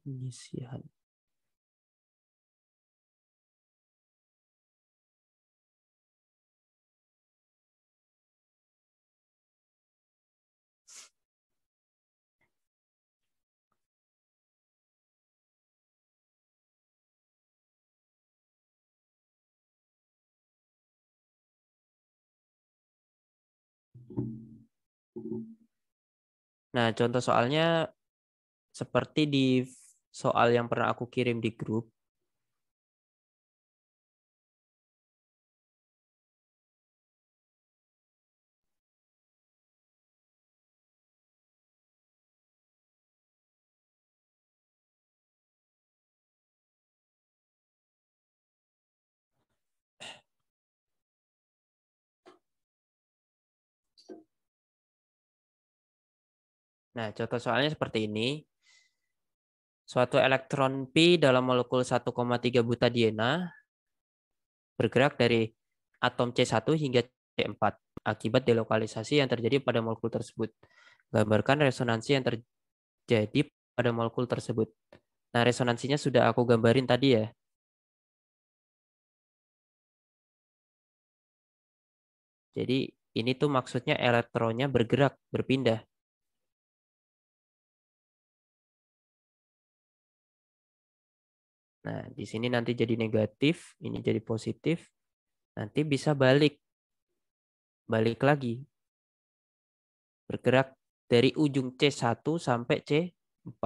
Penyisihan. Nah, contoh soalnya seperti di soal yang pernah aku kirim di grup. Nah, contoh soalnya seperti ini. Suatu elektron pi dalam molekul 1,3 butadiena bergerak dari atom C1 hingga C4 akibat delokalisasi yang terjadi pada molekul tersebut. Gambarkan resonansi yang terjadi pada molekul tersebut. Nah, resonansinya sudah aku gambarin tadi ya. Jadi ini tuh maksudnya elektronnya bergerak, berpindah. Nah, di sini nanti jadi negatif, ini jadi positif. Nanti bisa balik lagi, bergerak dari ujung C1 sampai C4.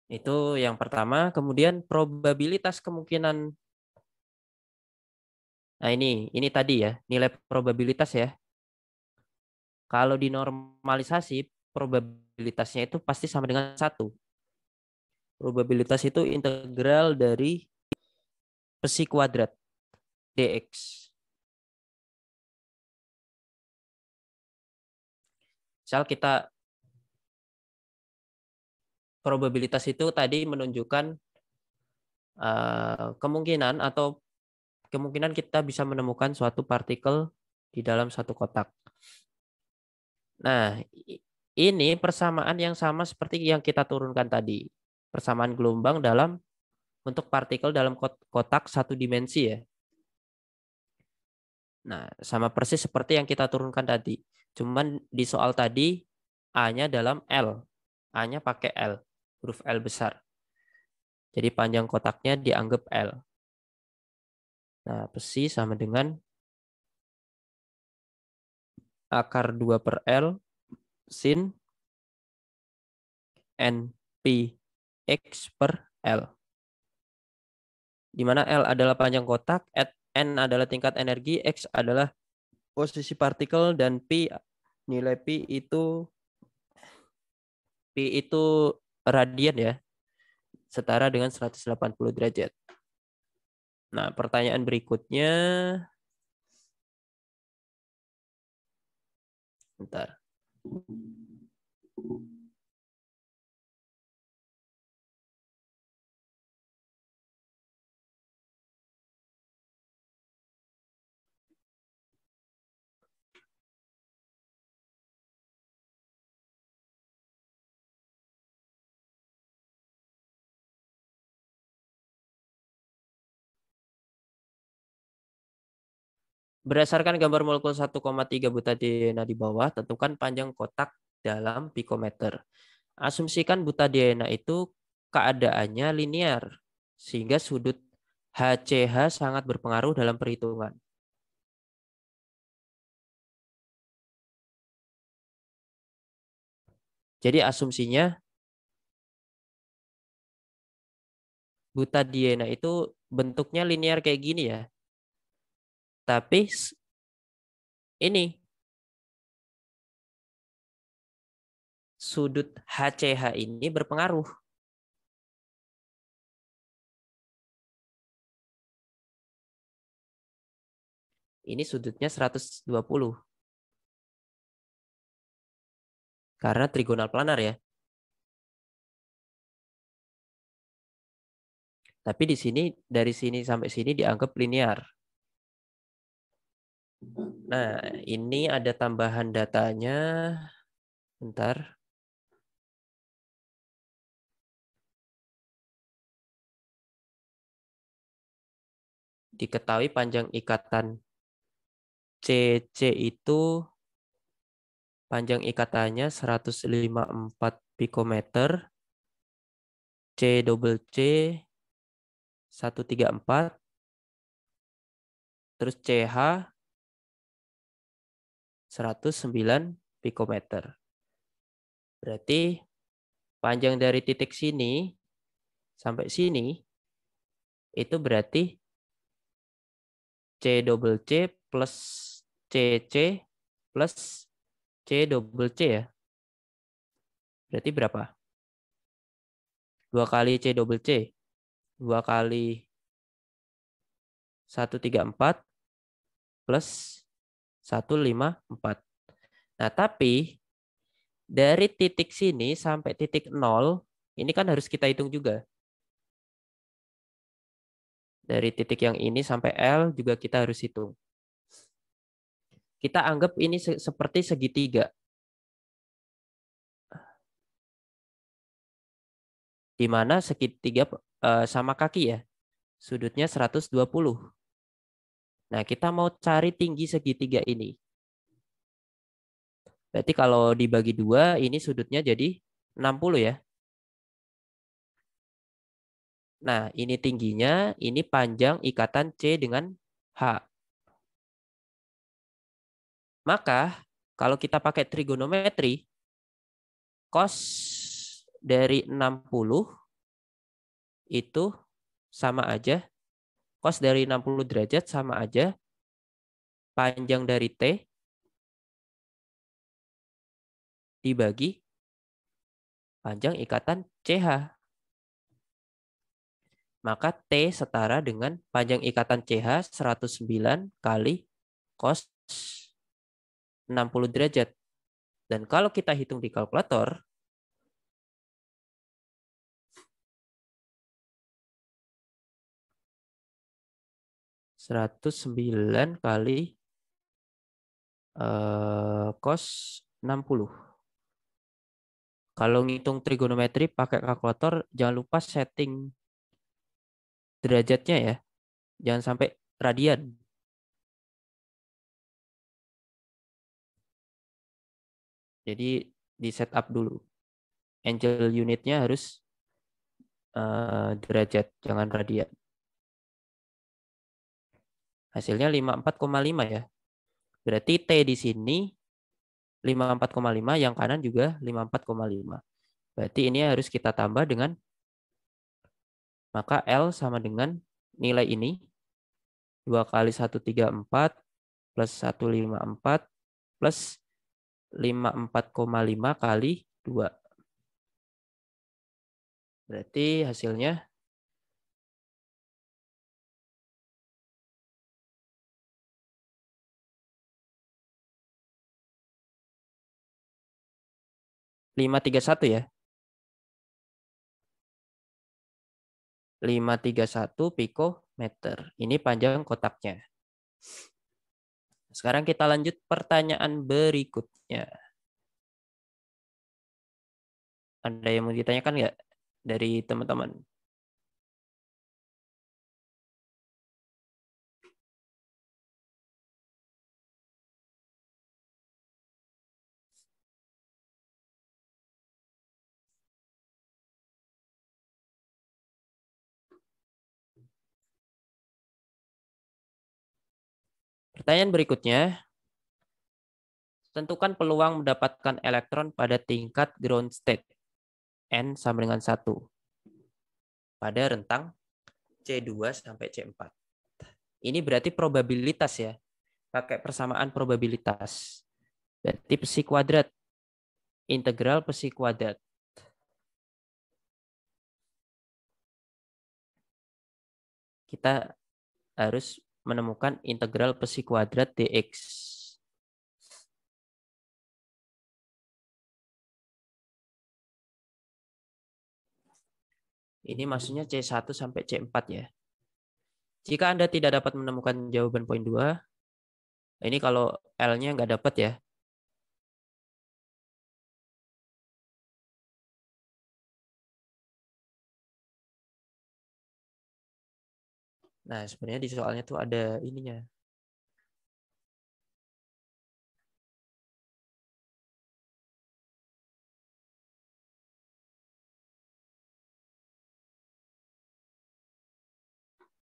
Itu yang pertama. Kemudian probabilitas kemungkinan. Nah ini tadi ya, nilai probabilitas ya. Kalau dinormalisasi, probabilitasnya itu pasti sama dengan 1. Probabilitas itu integral dari psi kuadrat dx. Misal kita probabilitas itu tadi menunjukkan kemungkinan kita bisa menemukan suatu partikel di dalam satu kotak. Nah, ini persamaan yang sama seperti yang kita turunkan tadi. Persamaan gelombang dalam untuk partikel dalam kotak satu dimensi ya. Nah, sama persis seperti yang kita turunkan tadi. Cuman di soal tadi A-nya dalam L. A-nya pakai L, huruf L besar. Jadi panjang kotaknya dianggap L. Nah, psi sama dengan akar 2 per L sin NP X per L. Di mana L adalah panjang kotak, N adalah tingkat energi, X adalah posisi partikel, dan nilai P itu radian ya, setara dengan 180 derajat. Nah, pertanyaan berikutnya, bentar. Berdasarkan gambar molekul 1,3 butadiena di bawah, tentukan panjang kotak dalam pikometer. Asumsikan butadiena itu keadaannya linear, sehingga sudut HCH sangat berpengaruh dalam perhitungan. Jadi asumsinya butadiena itu bentuknya linear kayak gini ya. Tapi ini sudut HCH ini berpengaruh. Ini sudutnya 120. Karena trigonal planar ya. Tapi di sini dari sini sampai sini dianggap linear. Nah, ini ada tambahan datanya. Bentar. Diketahui panjang ikatan CC itu panjang ikatannya 154 pikometer. C double C 134. Terus CH 109 pikometer. Berarti panjang dari titik sini sampai sini itu berarti C double C plus CC plus C double C ya. Berarti berapa? 2 kali C double C. 2 kali 134 plus 154. Nah, tapi dari titik sini sampai titik 0, ini kan harus kita hitung juga. Dari titik yang ini sampai L juga kita harus hitung. Kita anggap ini seperti segitiga. Di mana segitiga sama kaki ya. Sudutnya 120. Nah, kita mau cari tinggi segitiga ini. Berarti kalau dibagi 2, ini sudutnya jadi 60 ya. Nah, ini tingginya, ini panjang ikatan C dengan H. Maka kalau kita pakai trigonometri, cos dari 60 itu sama aja. Cos dari 60 derajat sama aja. Panjang dari T dibagi panjang ikatan CH. Maka T setara dengan panjang ikatan CH 109 kali cos 60 derajat. Dan kalau kita hitung di kalkulator, 109 kali cos 60. Kalau ngitung trigonometri pakai kalkulator, jangan lupa setting derajatnya ya. Jangan sampai radian. Jadi di setup dulu. Angel unitnya harus derajat, jangan radian. Hasilnya 54,5 ya. Berarti T di sini 54,5, yang kanan juga 54,5. Berarti ini harus kita tambah dengan, maka L sama dengan nilai ini 2 kali 134 plus 154 plus 54,5 kali 2. Berarti hasilnya 531 ya. 531 pikometer. Ini panjang kotaknya. Sekarang kita lanjut pertanyaan berikutnya. Ada yang mau ditanyakan nggak dari teman-teman? Pertanyaan berikutnya, tentukan peluang mendapatkan elektron pada tingkat ground state N sama dengan 1 pada rentang C2 sampai C4. Ini berarti probabilitas ya, pakai persamaan probabilitas. Berarti psi kuadrat, integral psi kuadrat. Kita harus menemukan integral psi kuadrat dx. Ini maksudnya C1 sampai C4 ya. Jika Anda tidak dapat menemukan jawaban poin 2, ini kalau L-nya nggak dapat ya. Nah, sebenarnya di soalnya tuh ada ininya.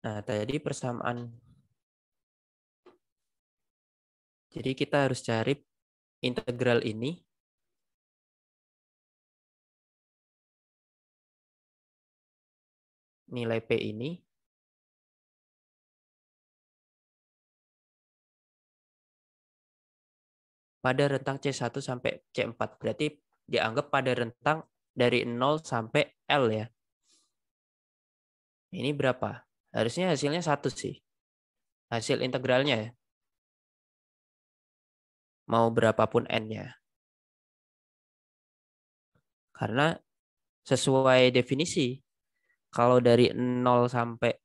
Nah, tadi persamaan. Jadi kita harus cari integral ini. Nilai P ini. Pada rentang C1 sampai C4. Berarti dianggap pada rentang dari 0 sampai L ya. Ini berapa? Harusnya hasilnya 1 sih. Hasil integralnya ya. Mau berapapun N-nya. Karena sesuai definisi, kalau dari 0 sampai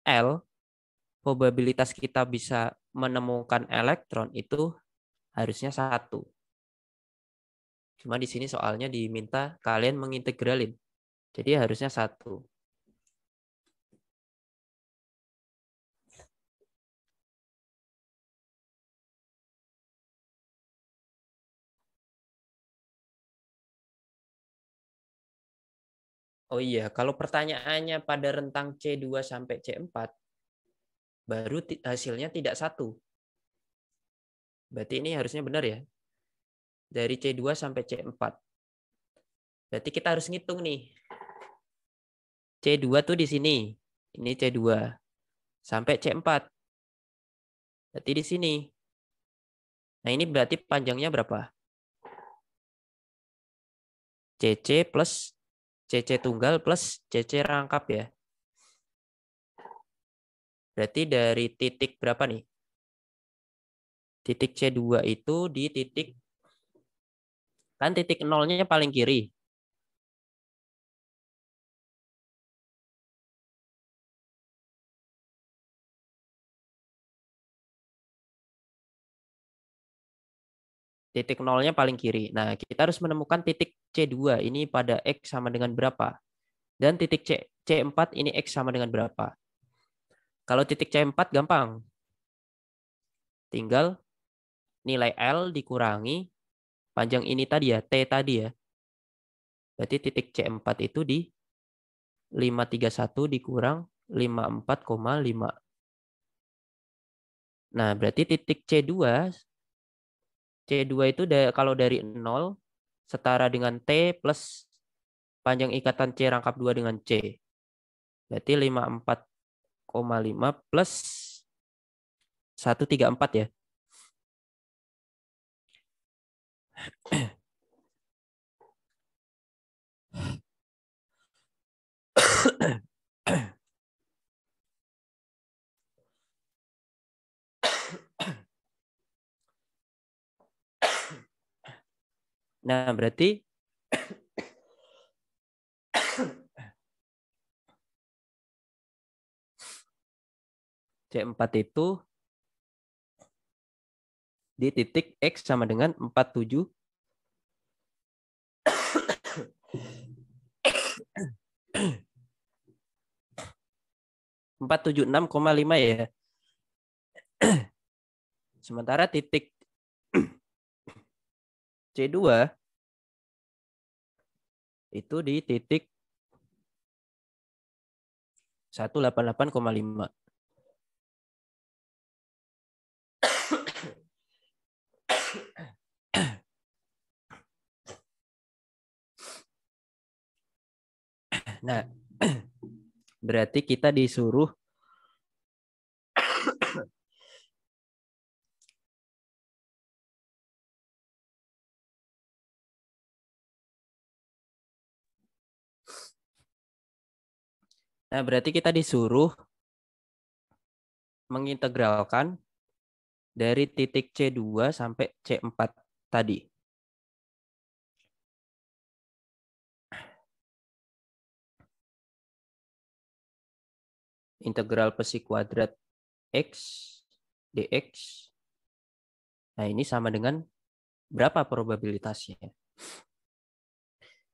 L, probabilitas kita bisa menemukan elektron itu harusnya 1. Cuma di sini soalnya diminta kalian mengintegralin. Jadi harusnya 1. Oh iya, kalau pertanyaannya pada rentang C2 sampai C4, baru hasilnya tidak 1. Berarti ini harusnya benar ya. Dari C2 sampai C4. Berarti kita harus ngitung nih. C2 tuh di sini. Ini C2. Sampai C4. Berarti di sini. Nah, ini berarti panjangnya berapa? CC plus CC tunggal plus CC rangkap ya. Berarti dari titik berapa nih? Titik C2 itu di titik, kan titik nolnya paling kiri. Titik nolnya paling kiri. Nah, kita harus menemukan titik C2 ini pada X sama dengan berapa. Dan titik C4 ini X sama dengan berapa. Kalau titik C4 gampang. Tinggal nilai L dikurangi panjang ini tadi ya, T tadi ya. Berarti titik C4 itu di 531 dikurang 54,5. Nah, berarti titik C2 itu kalau dari 0 setara dengan T plus panjang ikatan C rangkap 2 dengan C. Berarti 54,5 plus 134 ya. Nah, berarti C4 itu di titik X sama dengan 47 476,5 ya. Sementara titik C2 itu di titik 188,5. Nah, berarti kita disuruh mengintegralkan dari titik C2 sampai C4 tadi. Integral psi kuadrat X dx. Nah, ini sama dengan berapa probabilitasnya?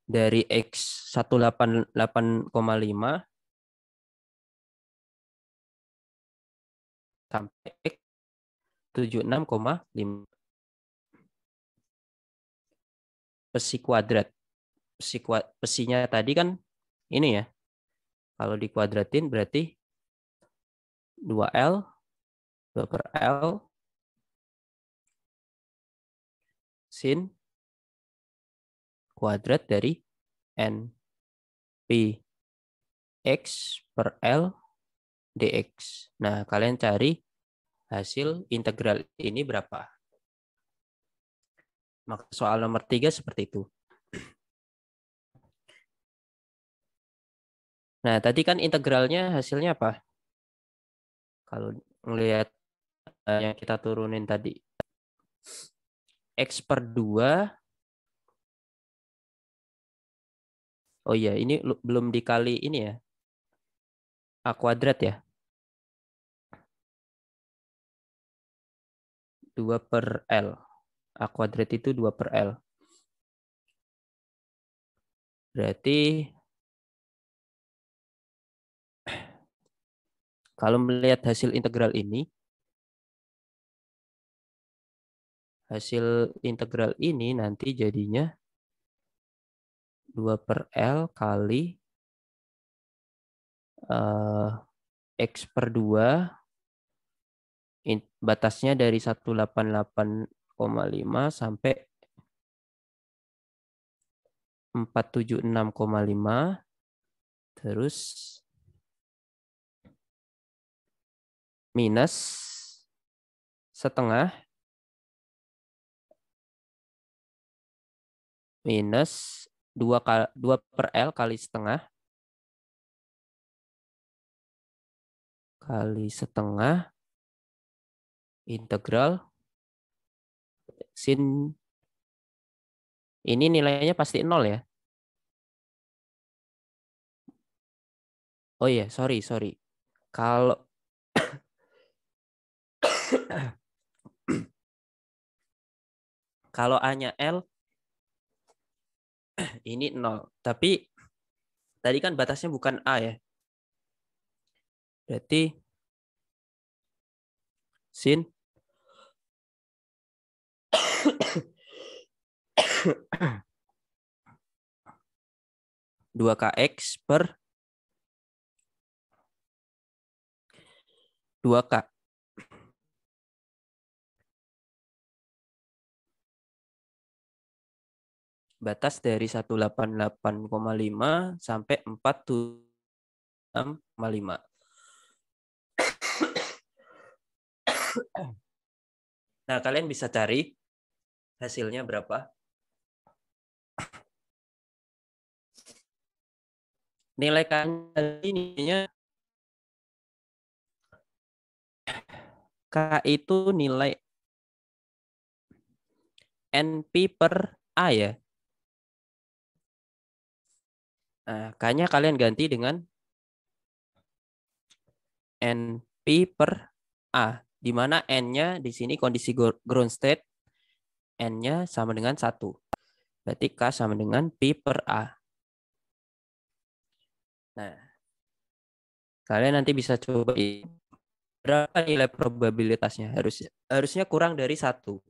Dari X 188,5 sampai X 76,5. Psi kuadrat. Psinya tadi kan ini ya. Kalau dikuadratin berarti 2L 2 per L sin kuadrat dari N P X per L dx. Nah, kalian cari hasil integral ini berapa. Maka soal nomor 3 seperti itu. Nah, tadi kan integralnya hasilnya apa? Kalau melihat yang kita turunin tadi. X per 2. Oh iya, ini belum dikali ini ya. A kuadrat ya. 2 per L. A kuadrat itu 2 per L. Berarti kalau melihat hasil integral ini, nanti jadinya 2 per L kali X per 2 Batasnya dari 188,5 sampai 476,5. Terus minus setengah minus 2 per L kali setengah kali setengah integral sin, ini nilainya pasti 0 ya. Oh iya, sorry. Kalau kalau A-nya L ini 0. Tapi tadi kan batasnya bukan A ya. Berarti sin 2kx per 2k. Batas dari 188,5 sampai 476,5. Nah, kalian bisa cari hasilnya berapa. Nilai ini K itu nilai NP per A ya. Nah, K-nya kalian ganti dengan NP per A, di mana N-nya di sini kondisi ground state, N-nya sama dengan 1. Berarti K sama dengan P per A. Nah, kalian nanti bisa coba berapa nilai probabilitasnya. Harusnya kurang dari 1.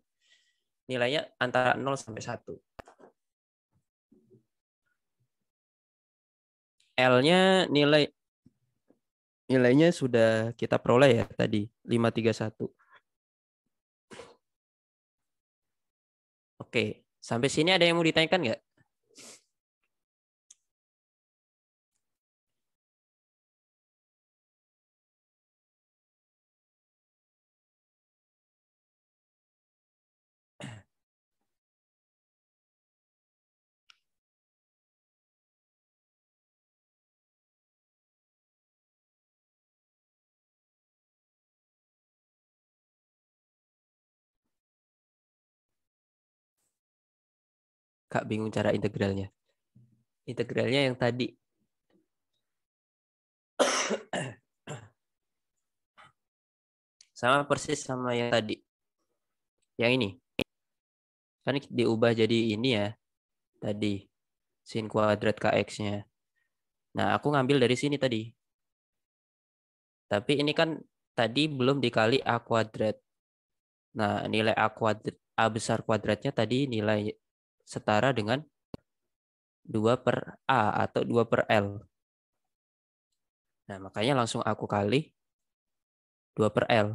Nilainya antara 0 sampai 1. L-nya nilainya sudah kita peroleh ya tadi, 531. Oke, sampai sini ada yang mau ditanyakan nggak? Kak bingung cara integralnya. Integralnya yang tadi. Sama persis sama yang tadi. Yang ini. Kan diubah jadi ini ya. Tadi. Sin kuadrat kx-nya. Nah, aku ngambil dari sini tadi. Tapi ini kan tadi belum dikali A kuadrat. Nah, nilai A kuadrat, A besar kuadratnya tadi nilai setara dengan 2 per A atau 2 per L. Nah, makanya langsung aku kali 2 per L.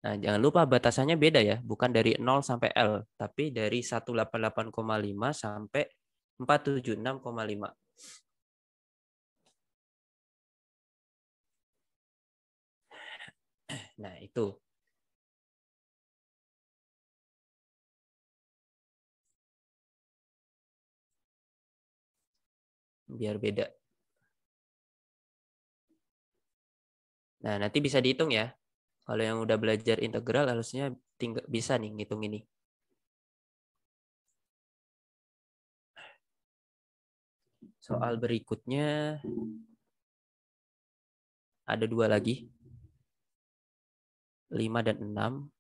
Nah, jangan lupa batasannya beda ya. Bukan dari 0 sampai L. Tapi dari 188,5 sampai 476,5. Nah, itu. Biar beda. Nah, nanti bisa dihitung ya. Kalau yang udah belajar integral harusnya tinggal bisa nih ngitung ini. Soal berikutnya ada 2 lagi. 5 dan 6.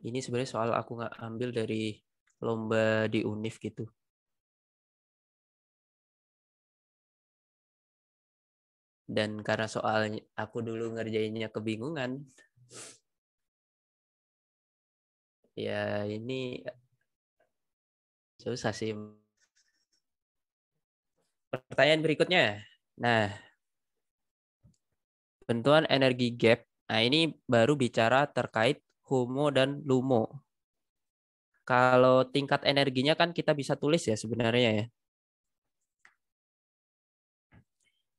Ini sebenarnya soal aku nggak ambil dari lomba di UNIF gitu. Dan karena soalnya aku dulu ngerjainnya kebingungan, ya ini susah sih. Pertanyaan berikutnya. Nah, bentuan energi gap. Nah, ini baru bicara terkait HOMO dan LUMO. Kalau tingkat energinya kan kita bisa tulis ya sebenarnya ya.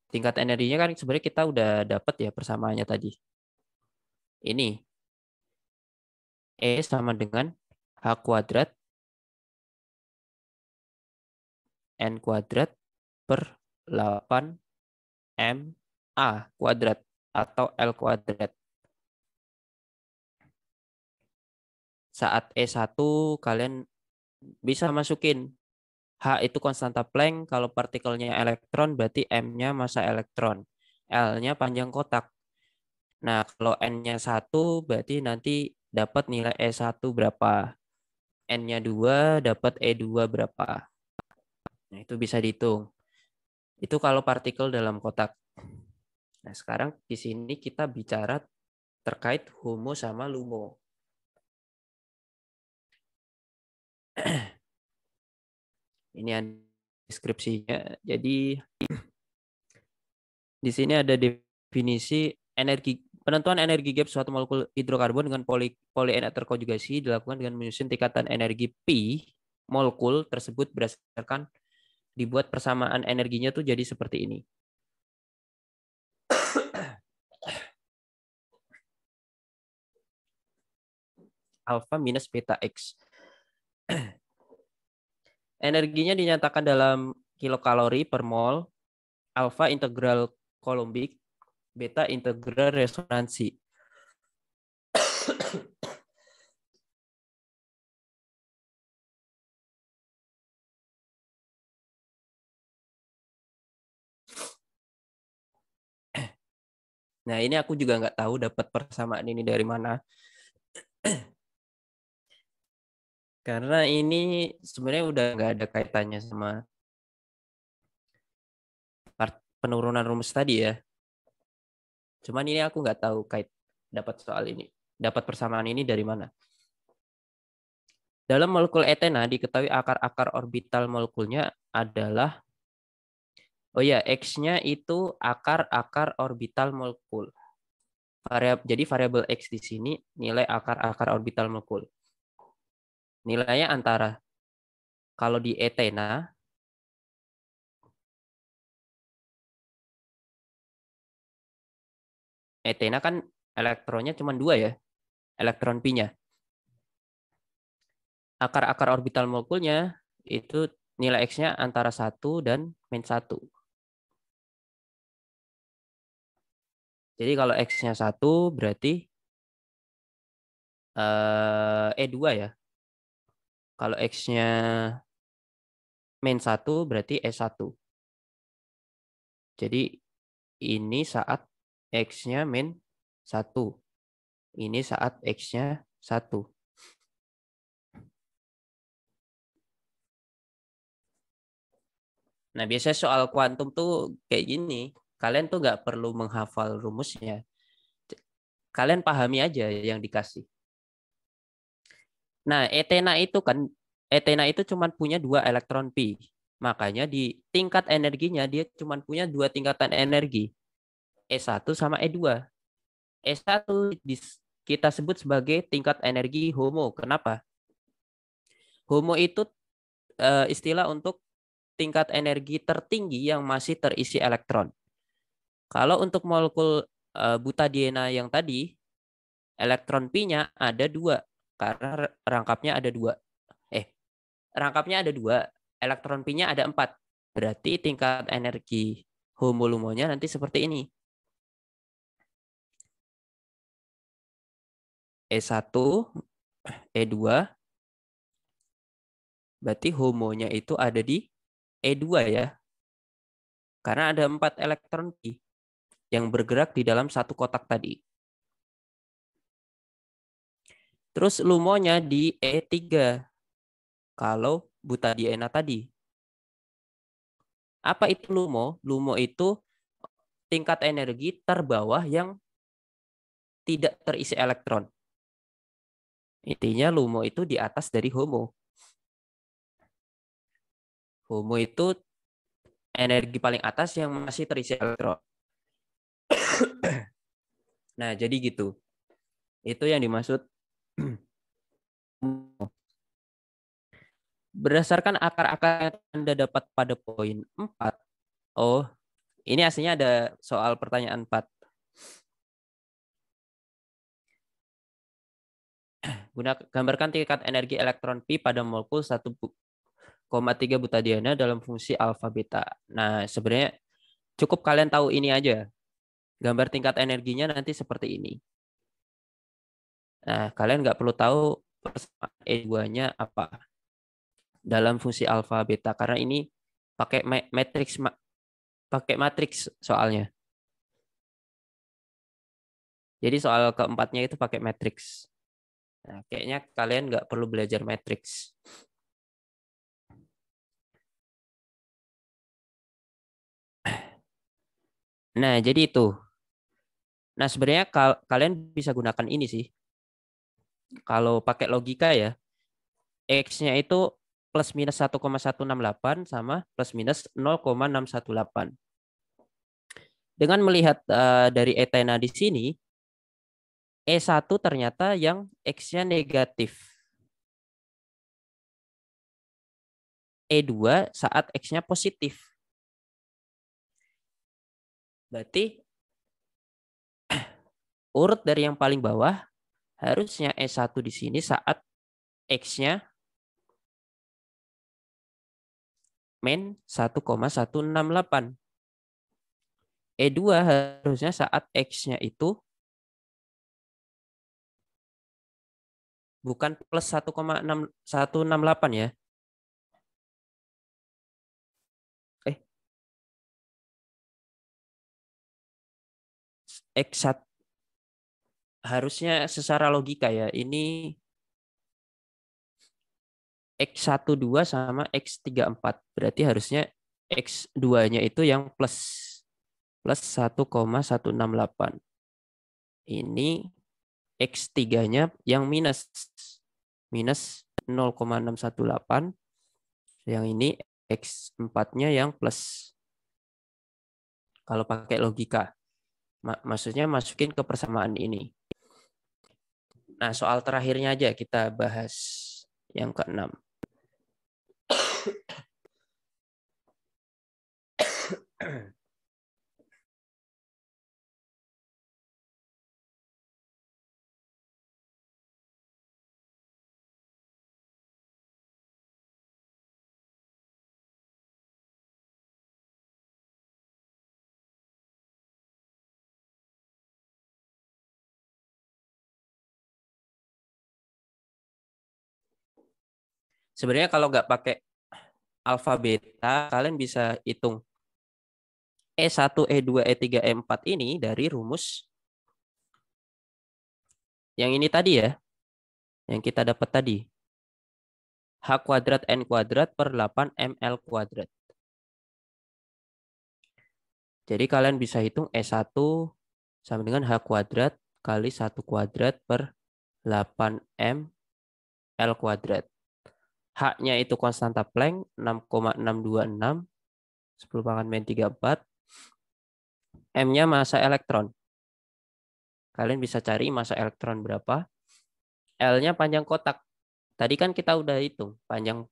Tingkat energinya kan sebenarnya kita udah dapat ya persamaannya tadi. Ini E sama dengan H kuadrat N kuadrat per 8 M A kuadrat atau L kuadrat. Saat E1 kalian bisa masukin H itu konstanta Planck, kalau partikelnya elektron berarti M-nya massa elektron. L-nya panjang kotak. Nah, kalau N-nya 1 berarti nanti dapat nilai E1 berapa. N-nya 2 dapat E2 berapa. Nah, itu bisa dihitung. Itu kalau partikel dalam kotak. Nah, sekarang di sini kita bicara terkait HOMO sama LUMO. Ini deskripsinya. Jadi di sini ada definisi energi penentuan energi gap suatu molekul hidrokarbon dengan polyener konjugasi dilakukan dengan menyusun tingkatan energi pi molekul tersebut berdasarkan dibuat persamaan energinya tuh jadi seperti ini. Alpha minus beta X. Energinya dinyatakan dalam kilokalori per mol, alpha integral Coulombic, beta integral resonansi. Nah, ini aku juga nggak tahu dapat persamaan ini dari mana. Karena ini sebenarnya udah nggak ada kaitannya sama penurunan rumus tadi ya. Cuman ini aku nggak tahu dapat soal ini, dapat persamaan ini dari mana. Dalam molekul etena diketahui akar-akar orbital molekulnya adalah, oh ya, X-nya itu akar-akar orbital molekul. Jadi variabel X di sini nilai akar-akar orbital molekul. Nilainya antara, kalau di etena, kan elektronnya cuma 2 ya, elektron pi-nya. Akar-akar orbital molekulnya itu nilai X-nya antara 1 dan -1. Jadi kalau X-nya 1 berarti E2 ya. Kalau X-nya -1 berarti E1. Jadi ini saat X-nya -1. Ini saat X-nya 1. Nah, biasanya soal kuantum tuh kayak gini. Kalian tuh nggak perlu menghafal rumusnya. Kalian pahami aja yang dikasih. Nah, Ethena itu cuma punya 2 elektron pi. Makanya di tingkat energinya dia cuma punya 2 tingkatan energi. E1 sama E2. E1 kita sebut sebagai tingkat energi HOMO. Kenapa? HOMO itu istilah untuk tingkat energi tertinggi yang masih terisi elektron. Kalau untuk molekul butadiena yang tadi, elektron pi-nya ada 2 karena rangkapnya ada 2. Rangkapnya ada 2, elektron pi-nya ada 4. Berarti tingkat energi homolumonya nanti seperti ini. E1, E2, berarti homonya itu ada di E2 ya. Karena ada 4 elektron pi yang bergerak di dalam satu kotak tadi. Terus lumonya di E3 kalau butadiena tadi. Apa itu lumo? Lumo itu tingkat energi terbawah yang tidak terisi elektron. Intinya LUMO itu di atas dari HOMO. HOMO itu energi paling atas yang masih terisi elektron. Nah, jadi gitu. Itu yang dimaksud. Berdasarkan akar-akar yang Anda dapat pada poin 4. Oh, ini aslinya ada soal pertanyaan 4. Gambarkan tingkat energi elektron pi pada molekul 1,3 butadiena dalam fungsi alfa beta. Nah, sebenarnya cukup kalian tahu ini aja. Gambar tingkat energinya nanti seperti ini. Nah, kalian nggak perlu tahu persamaan E2-nya apa dalam fungsi alfa beta karena ini pakai matriks soalnya. Jadi soal keempatnya itu pakai matriks. Nah, kayaknya kalian nggak perlu belajar matriks. Nah, jadi itu. Nah, sebenarnya kalian bisa gunakan ini sih. Kalau pakai logika ya, X-nya itu plus minus 1,168 sama plus minus 0,618. Dengan melihat dari etena di sini, E1 ternyata yang X-nya negatif. E2 saat X-nya positif. Berarti urut dari yang paling bawah, harusnya E1 di sini saat X-nya min 1,168. E2 harusnya saat X-nya itu bukan plus 1,6168 ya. Eh, X1 harusnya secara logika ya. Ini X12 sama X34. Berarti harusnya X2-nya itu yang plus 1,168. Ini X3-nya yang minus 0,618. Yang ini X4-nya yang plus. Kalau pakai logika. Maksudnya masukin ke persamaan ini. Nah, soal terakhirnya aja kita bahas yang keenam. Sebenarnya kalau nggak pakai alfa beta, kalian bisa hitung E1, E2, E3, E4 ini dari rumus yang ini tadi ya, yang kita dapat tadi. H kuadrat N kuadrat per 8 ML kuadrat. Jadi kalian bisa hitung E1 sama dengan H kuadrat kali 1 kuadrat per 8 ML kuadrat. H-nya itu konstanta Planck 6,626 10 pangkat min 34. M-nya massa elektron. Kalian bisa cari massa elektron berapa. L-nya panjang kotak. Tadi kan kita udah hitung panjang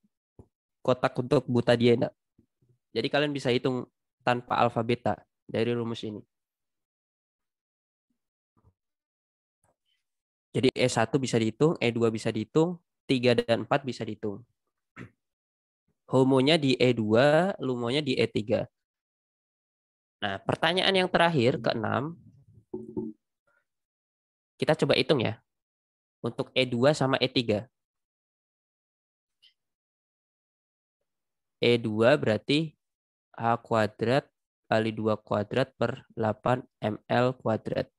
kotak untuk butadiena. Jadi kalian bisa hitung tanpa alfa beta dari rumus ini. Jadi E1 bisa dihitung, E2 bisa dihitung, 3 dan 4 bisa dihitung. Homonya di E2, lumonya di E3. Nah, pertanyaan yang terakhir, keenam. Kita coba hitung ya. Untuk E2 sama E3. E2 berarti H kuadrat kali 2 kuadrat per 8 ML kuadrat.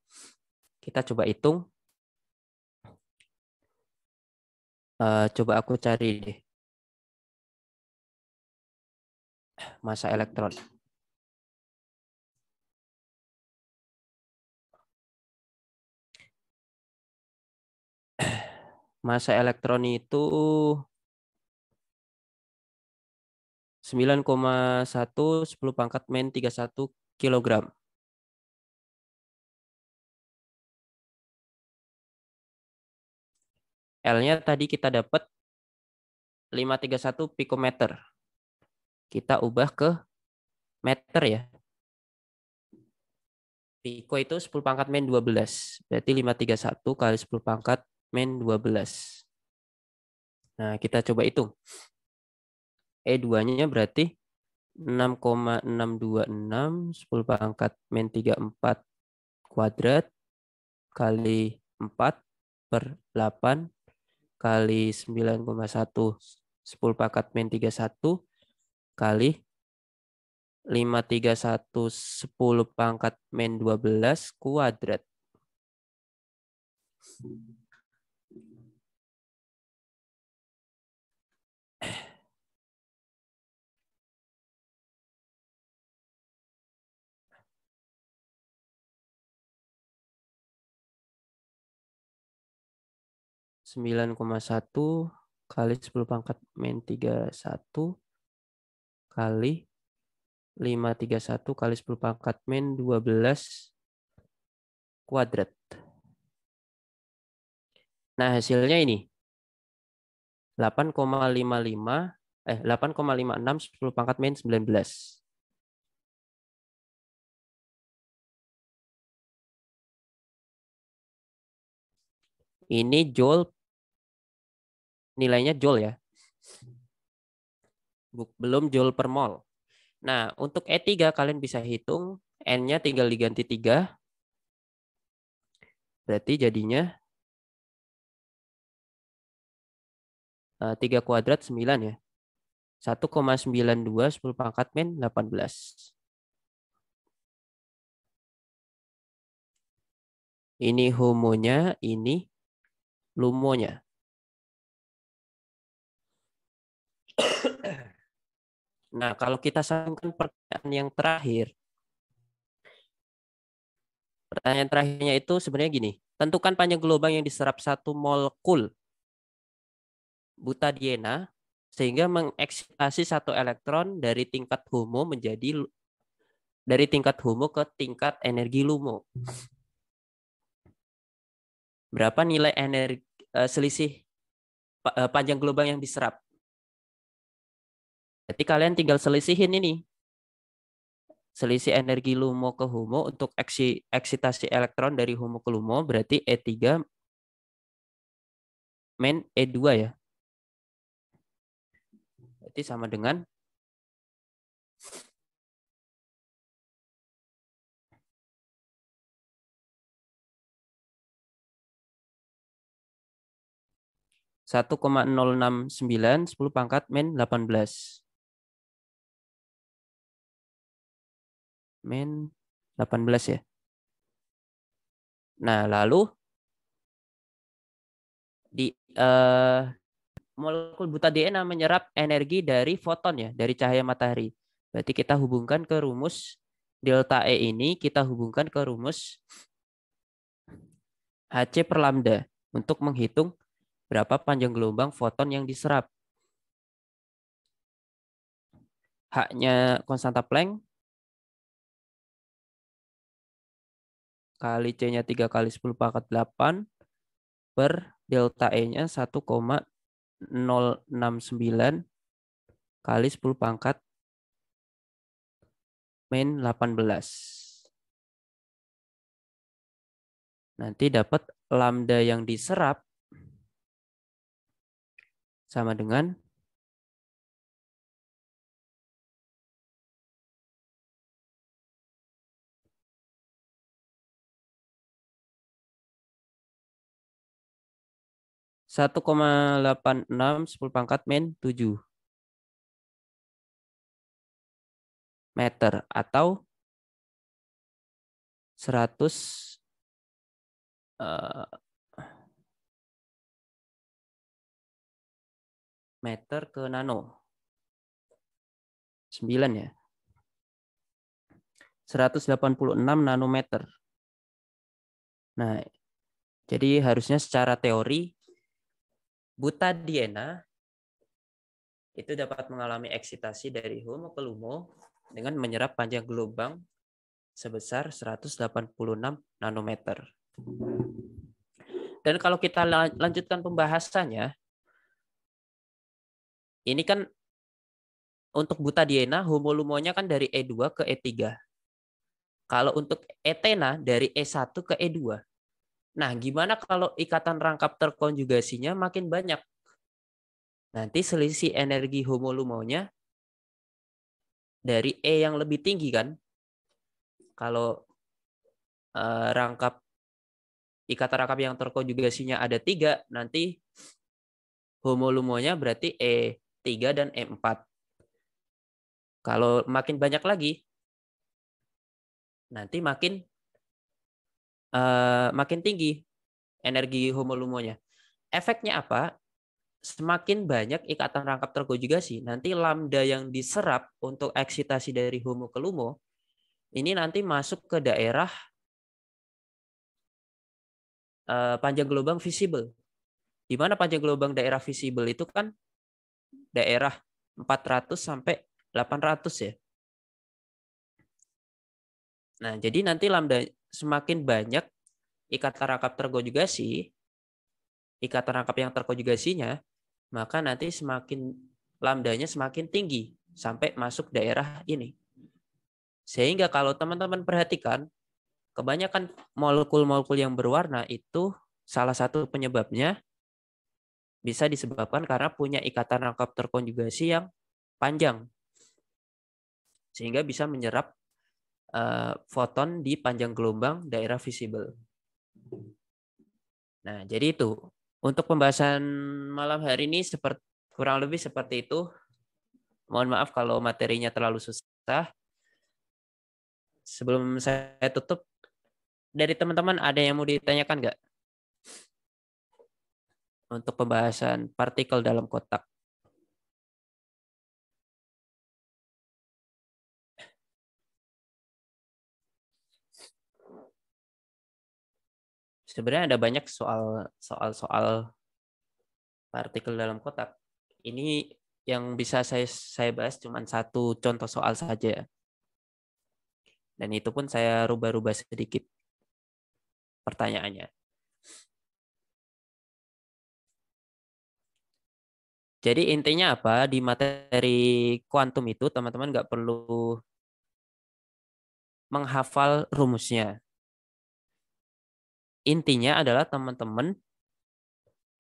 Kita coba hitung. Coba aku cari deh. Massa elektron. Massa elektron itu 9,1 10 pangkat min 31 kilogram. L-nya tadi kita dapat 531 pikometer. Kita ubah ke meter ya. Piko itu 10 pangkat min 12. Berarti 531 kali 10 pangkat min 12. Nah, kita coba hitung. E2-nya berarti 6,626 10 pangkat min 34 kuadrat kali 4 per 8 kali 9,1 10 pangkat min 31 kali 531 10 pangkat min 12 kuadrat. Sembilan koma satu kali 10 pangkat min 31 kali 531 kali 10 pangkat min 12 kuadrat. Nah, hasilnya ini 8,56 10 pangkat min 19. Ini joule, nilainya joule ya. Belum joule per mol. Nah, untuk E3 kalian bisa hitung, N-nya tinggal diganti 3. Berarti jadinya 3 kuadrat 9 ya. 1,92 10 pangkat min 18. Ini homonya, ini lumonya. Nah, kalau kita sambungkan pertanyaan yang terakhir. Pertanyaan terakhirnya itu sebenarnya gini. Tentukan panjang gelombang yang diserap 1 molekul butadiena sehingga mengeksitasi 1 elektron dari tingkat HOMO ke tingkat energi LUMO. Berapa nilai energi selisih panjang gelombang yang diserap? Jadi kalian tinggal selisihin ini. Selisih energi LUMO ke HOMO untuk eksitasi elektron dari HOMO ke LUMO berarti E3 min E2 ya. Berarti sama dengan 1,069 10 pangkat min 18. Min 18 ya. Nah, lalu di molekul butadiena menyerap energi dari foton ya, dari cahaya matahari. Berarti kita hubungkan ke rumus delta E ini, kita hubungkan ke rumus Hc per lambda untuk menghitung berapa panjang gelombang foton yang diserap. H-nya konstanta Planck kali C-nya 3 kali 10 pangkat 8 per delta E-nya 1,069 kali 10 pangkat min 18. Nanti dapat lambda yang diserap sama dengan 1,86 10 pangkat min 7 meter atau 100 meter ke nano. 9 ya. 186 nanometer. Nah, jadi harusnya secara teori butadiena itu dapat mengalami eksitasi dari HOMO ke LUMO dengan menyerap panjang gelombang sebesar 186 nanometer. Dan kalau kita lanjutkan pembahasannya, ini kan untuk butadiena homolumonya kan dari E2 ke E3. Kalau untuk etena dari E1 ke E2. Nah, gimana kalau ikatan rangkap terkonjugasinya makin banyak? Nanti selisih energi homolumonya dari E yang lebih tinggi kan? Kalau ikatan rangkap yang terkonjugasinya ada 3, nanti homolumonya berarti E3 dan E4. Kalau makin banyak lagi, nanti makin tinggi energi homolumonya. Efeknya apa? Semakin banyak ikatan rangkap terkonjugasi, nanti lambda yang diserap untuk eksitasi dari HOMO ke LUMO, ini nanti masuk ke daerah panjang gelombang visible. Di mana panjang gelombang daerah visible itu kan daerah 400 sampai 800 ya. Nah, jadi nanti lambda semakin banyak ikatan rangkap terkonjugasi, ikatan rangkap yang terkonjugasinya, maka nanti semakin lambdanya semakin tinggi sampai masuk daerah ini. Sehingga kalau teman-teman perhatikan, kebanyakan molekul-molekul yang berwarna itu salah satu penyebabnya bisa disebabkan karena punya ikatan rangkap terkonjugasi yang panjang. Sehingga bisa menyerap foton di panjang gelombang daerah visible. Nah, jadi itu. Untuk pembahasan malam hari ini kurang lebih seperti itu. Mohon maaf kalau materinya terlalu susah. Sebelum saya tutup, dari teman-teman ada yang mau ditanyakan nggak? Untuk pembahasan partikel dalam kotak. Sebenarnya ada banyak soal partikel dalam kotak. Ini yang bisa saya bahas cuma satu contoh soal saja. Dan itu pun saya rubah-rubah sedikit pertanyaannya. Jadi intinya apa? Di materi kuantum itu teman-teman nggak perlu menghafal rumusnya. Intinya adalah teman-teman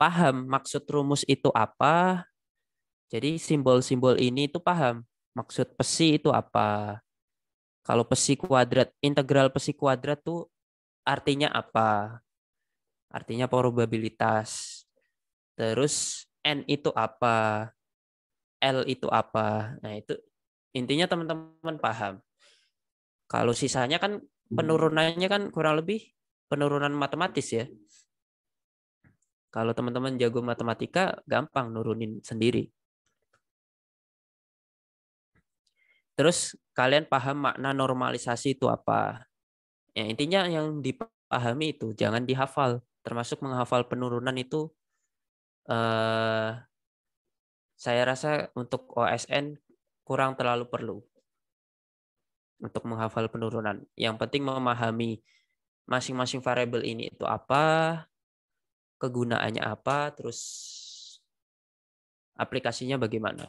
paham maksud rumus itu apa. Jadi simbol-simbol ini itu paham. Maksud psi itu apa. Kalau psi kuadrat, integral psi kuadrat tuh artinya apa? Artinya probabilitas. Terus N itu apa? L itu apa? Nah, itu intinya teman-teman paham. Kalau sisanya kan penurunannya kan kurang lebih penurunan matematis ya. Kalau teman-teman jago matematika, gampang nurunin sendiri. Terus kalian paham makna normalisasi itu apa? Ya, intinya yang dipahami itu, jangan dihafal. Termasuk menghafal penurunan itu, saya rasa untuk OSN kurang terlalu perlu untuk menghafal penurunan. Yang penting memahami masing-masing variabel ini itu apa, kegunaannya apa, terus aplikasinya bagaimana.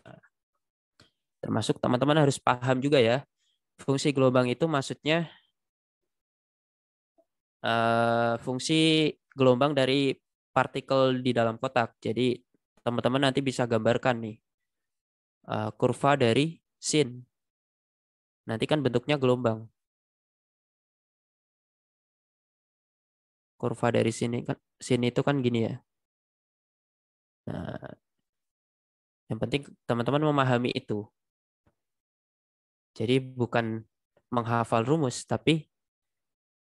Termasuk teman-teman harus paham juga ya, fungsi gelombang itu maksudnya fungsi gelombang dari partikel di dalam kotak. Jadi teman-teman nanti bisa gambarkan nih kurva dari sin. Nanti kan bentuknya gelombang. Kurva dari sini kan sin itu kan gini ya. Nah, yang penting teman-teman memahami itu. Jadi bukan menghafal rumus, tapi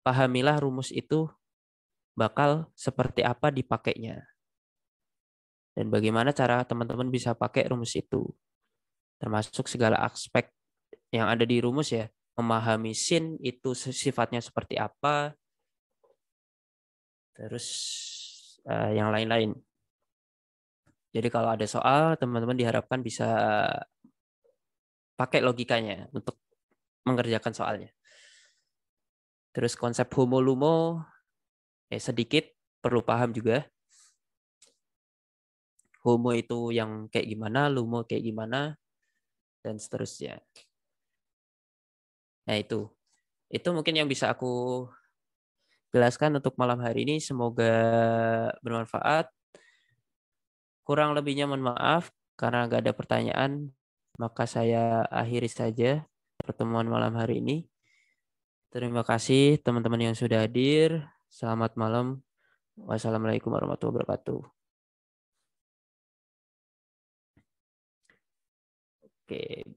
pahamilah rumus itu bakal seperti apa dipakainya. Dan bagaimana cara teman-teman bisa pakai rumus itu. Termasuk segala aspek yang ada di rumus ya. Memahami sin itu sifatnya seperti apa. Terus yang lain-lain. Jadi kalau ada soal, teman-teman diharapkan bisa pakai logikanya untuk mengerjakan soalnya. Terus konsep homo-lumo sedikit perlu paham juga. Homo itu yang kayak gimana, lumo kayak gimana, dan seterusnya. Nah itu mungkin yang bisa aku jelaskan untuk malam hari ini. Semoga bermanfaat. Kurang lebihnya mohon maaf karena nggak ada pertanyaan. Maka saya akhiri saja pertemuan malam hari ini. Terima kasih teman-teman yang sudah hadir. Selamat malam. Wassalamualaikum warahmatullahi wabarakatuh. Oke.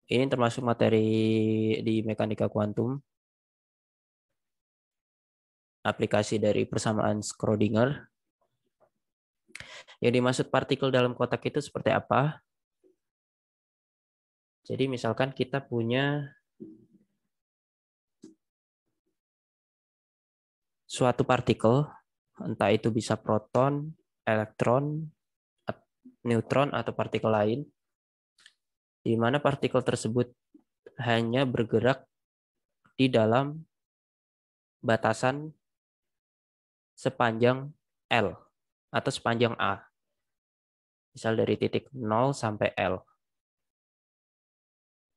Ini termasuk materi di mekanika kuantum, aplikasi dari persamaan Schrödinger. Yang dimaksud partikel dalam kotak itu seperti apa? Jadi misalkan kita punya suatu partikel, entah itu bisa proton, elektron, neutron, atau partikel lain, di mana partikel tersebut hanya bergerak di dalam batasan sepanjang L atau sepanjang A. Misal dari titik 0 sampai L.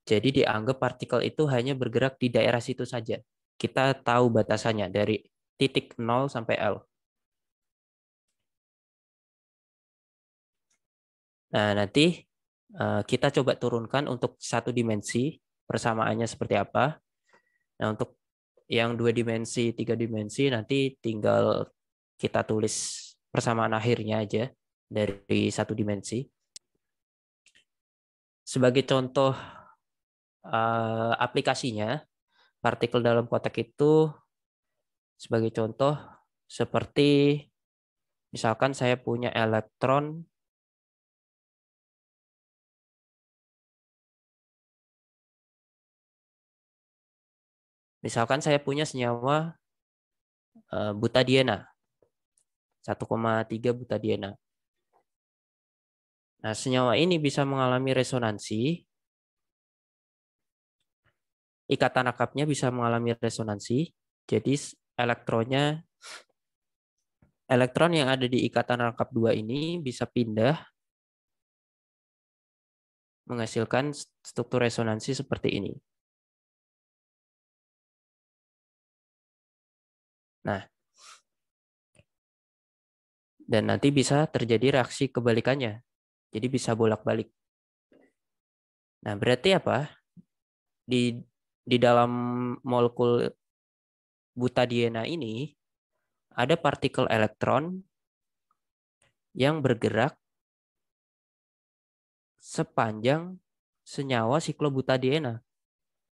Jadi dianggap partikel itu hanya bergerak di daerah situ saja. Kita tahu batasannya dari titik 0 sampai L. Nah, nanti kita coba turunkan untuk satu dimensi, persamaannya seperti apa. Nah, untuk yang 2 dimensi, 3 dimensi, nanti tinggal kita tulis persamaan akhirnya aja dari satu dimensi. Sebagai contoh aplikasinya, partikel dalam kotak itu sebagai contoh seperti misalkan saya punya elektron senyawa butadiena 1,3 butadiena. Nah, senyawa ini bisa mengalami resonansi, ikatan akapnya bisa mengalami resonansi. Jadi elektron yang ada di ikatan rangkap 2 ini bisa pindah menghasilkan struktur resonansi seperti ini. Nah, dan nanti bisa terjadi reaksi kebalikannya. Jadi bisa bolak-balik. Nah, berarti apa? Di dalam molekul butadiena ini ada partikel elektron yang bergerak sepanjang senyawa siklobutadiena.